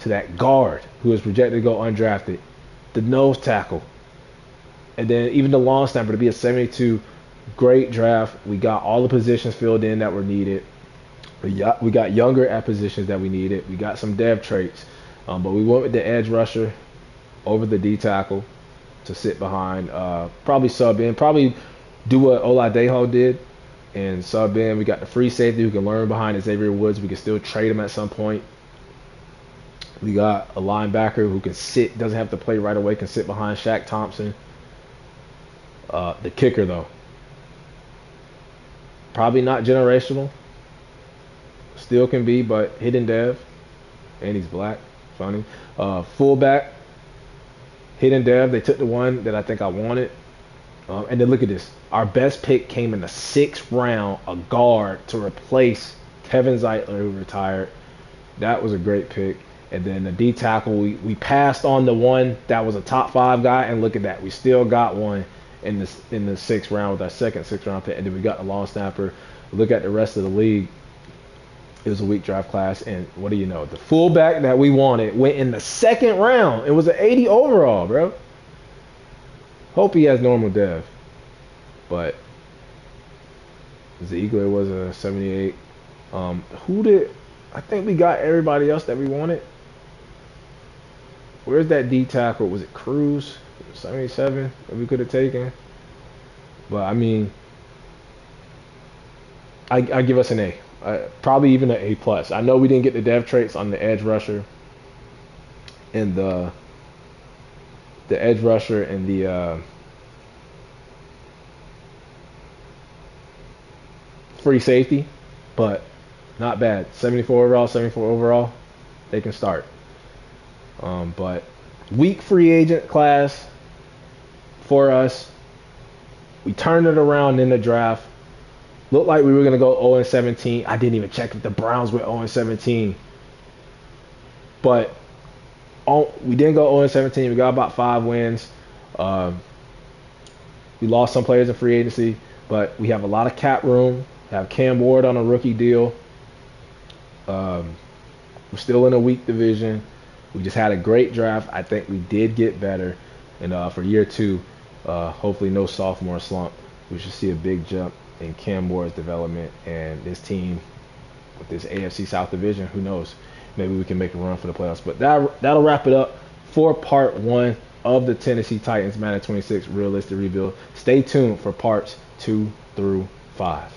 [SPEAKER 1] to that guard who was projected to go undrafted, the nose tackle, and then even the long snapper to be a 72, great draft. We got all the positions filled in that were needed. We got younger at positions that we needed. We got some dev traits. But we went with the edge rusher over the D tackle to sit behind. Probably sub in. Probably do what Oladejo did and sub in. We got the free safety who can learn behind Xavier Woods. We can still trade him at some point. We got a linebacker who can sit, doesn't have to play right away, can sit behind Shaq Thompson. The kicker, though, probably not generational. Still can be, but hidden dev. And he's black. Funny. Fullback. hidden dev. They took the one that I think I wanted. And then look at this. Our best pick came in the 6th round, a guard to replace Kevin Zeitler, who retired. That was a great pick. And then the D tackle, we passed on the one that was a top 5 guy, and look at that. We still got one in the 6th round with our second 6th round pick. And then we got the long snapper. Look at the rest of the league. It was a weak draft class, and what do you know? The fullback that we wanted went in the 2nd round. It was an 80 overall, bro. Hope he has normal dev. But Ziegler was a 78. I think we got everybody else that we wanted. Where's that D tackle? Was it Cruz? 77 that we could have taken. But I mean, I give us an A. Probably even an A+. I know we didn't get the dev traits on the edge rusher and the edge rusher and the free safety, but not bad. 74 overall, they can start. But weak free agent class for us. We turned it around in the draft. Looked like we were going to go 0-17. I didn't even check if the Browns were 0-17. But we didn't go 0-17. We got about 5 wins. We lost some players in free agency, but we have a lot of cap room. We have Cam Ward on a rookie deal. We're still in a weak division. We just had a great draft. I think we did get better. And for year 2, hopefully no sophomore slump. We should see a big jump in Cam Ward's development, and this team with this AFC South division, who knows? Maybe we can make a run for the playoffs. But that'll wrap it up for part 1 of the Tennessee Titans Madden 26 Realistic Rebuild. Stay tuned for parts 2 through 5.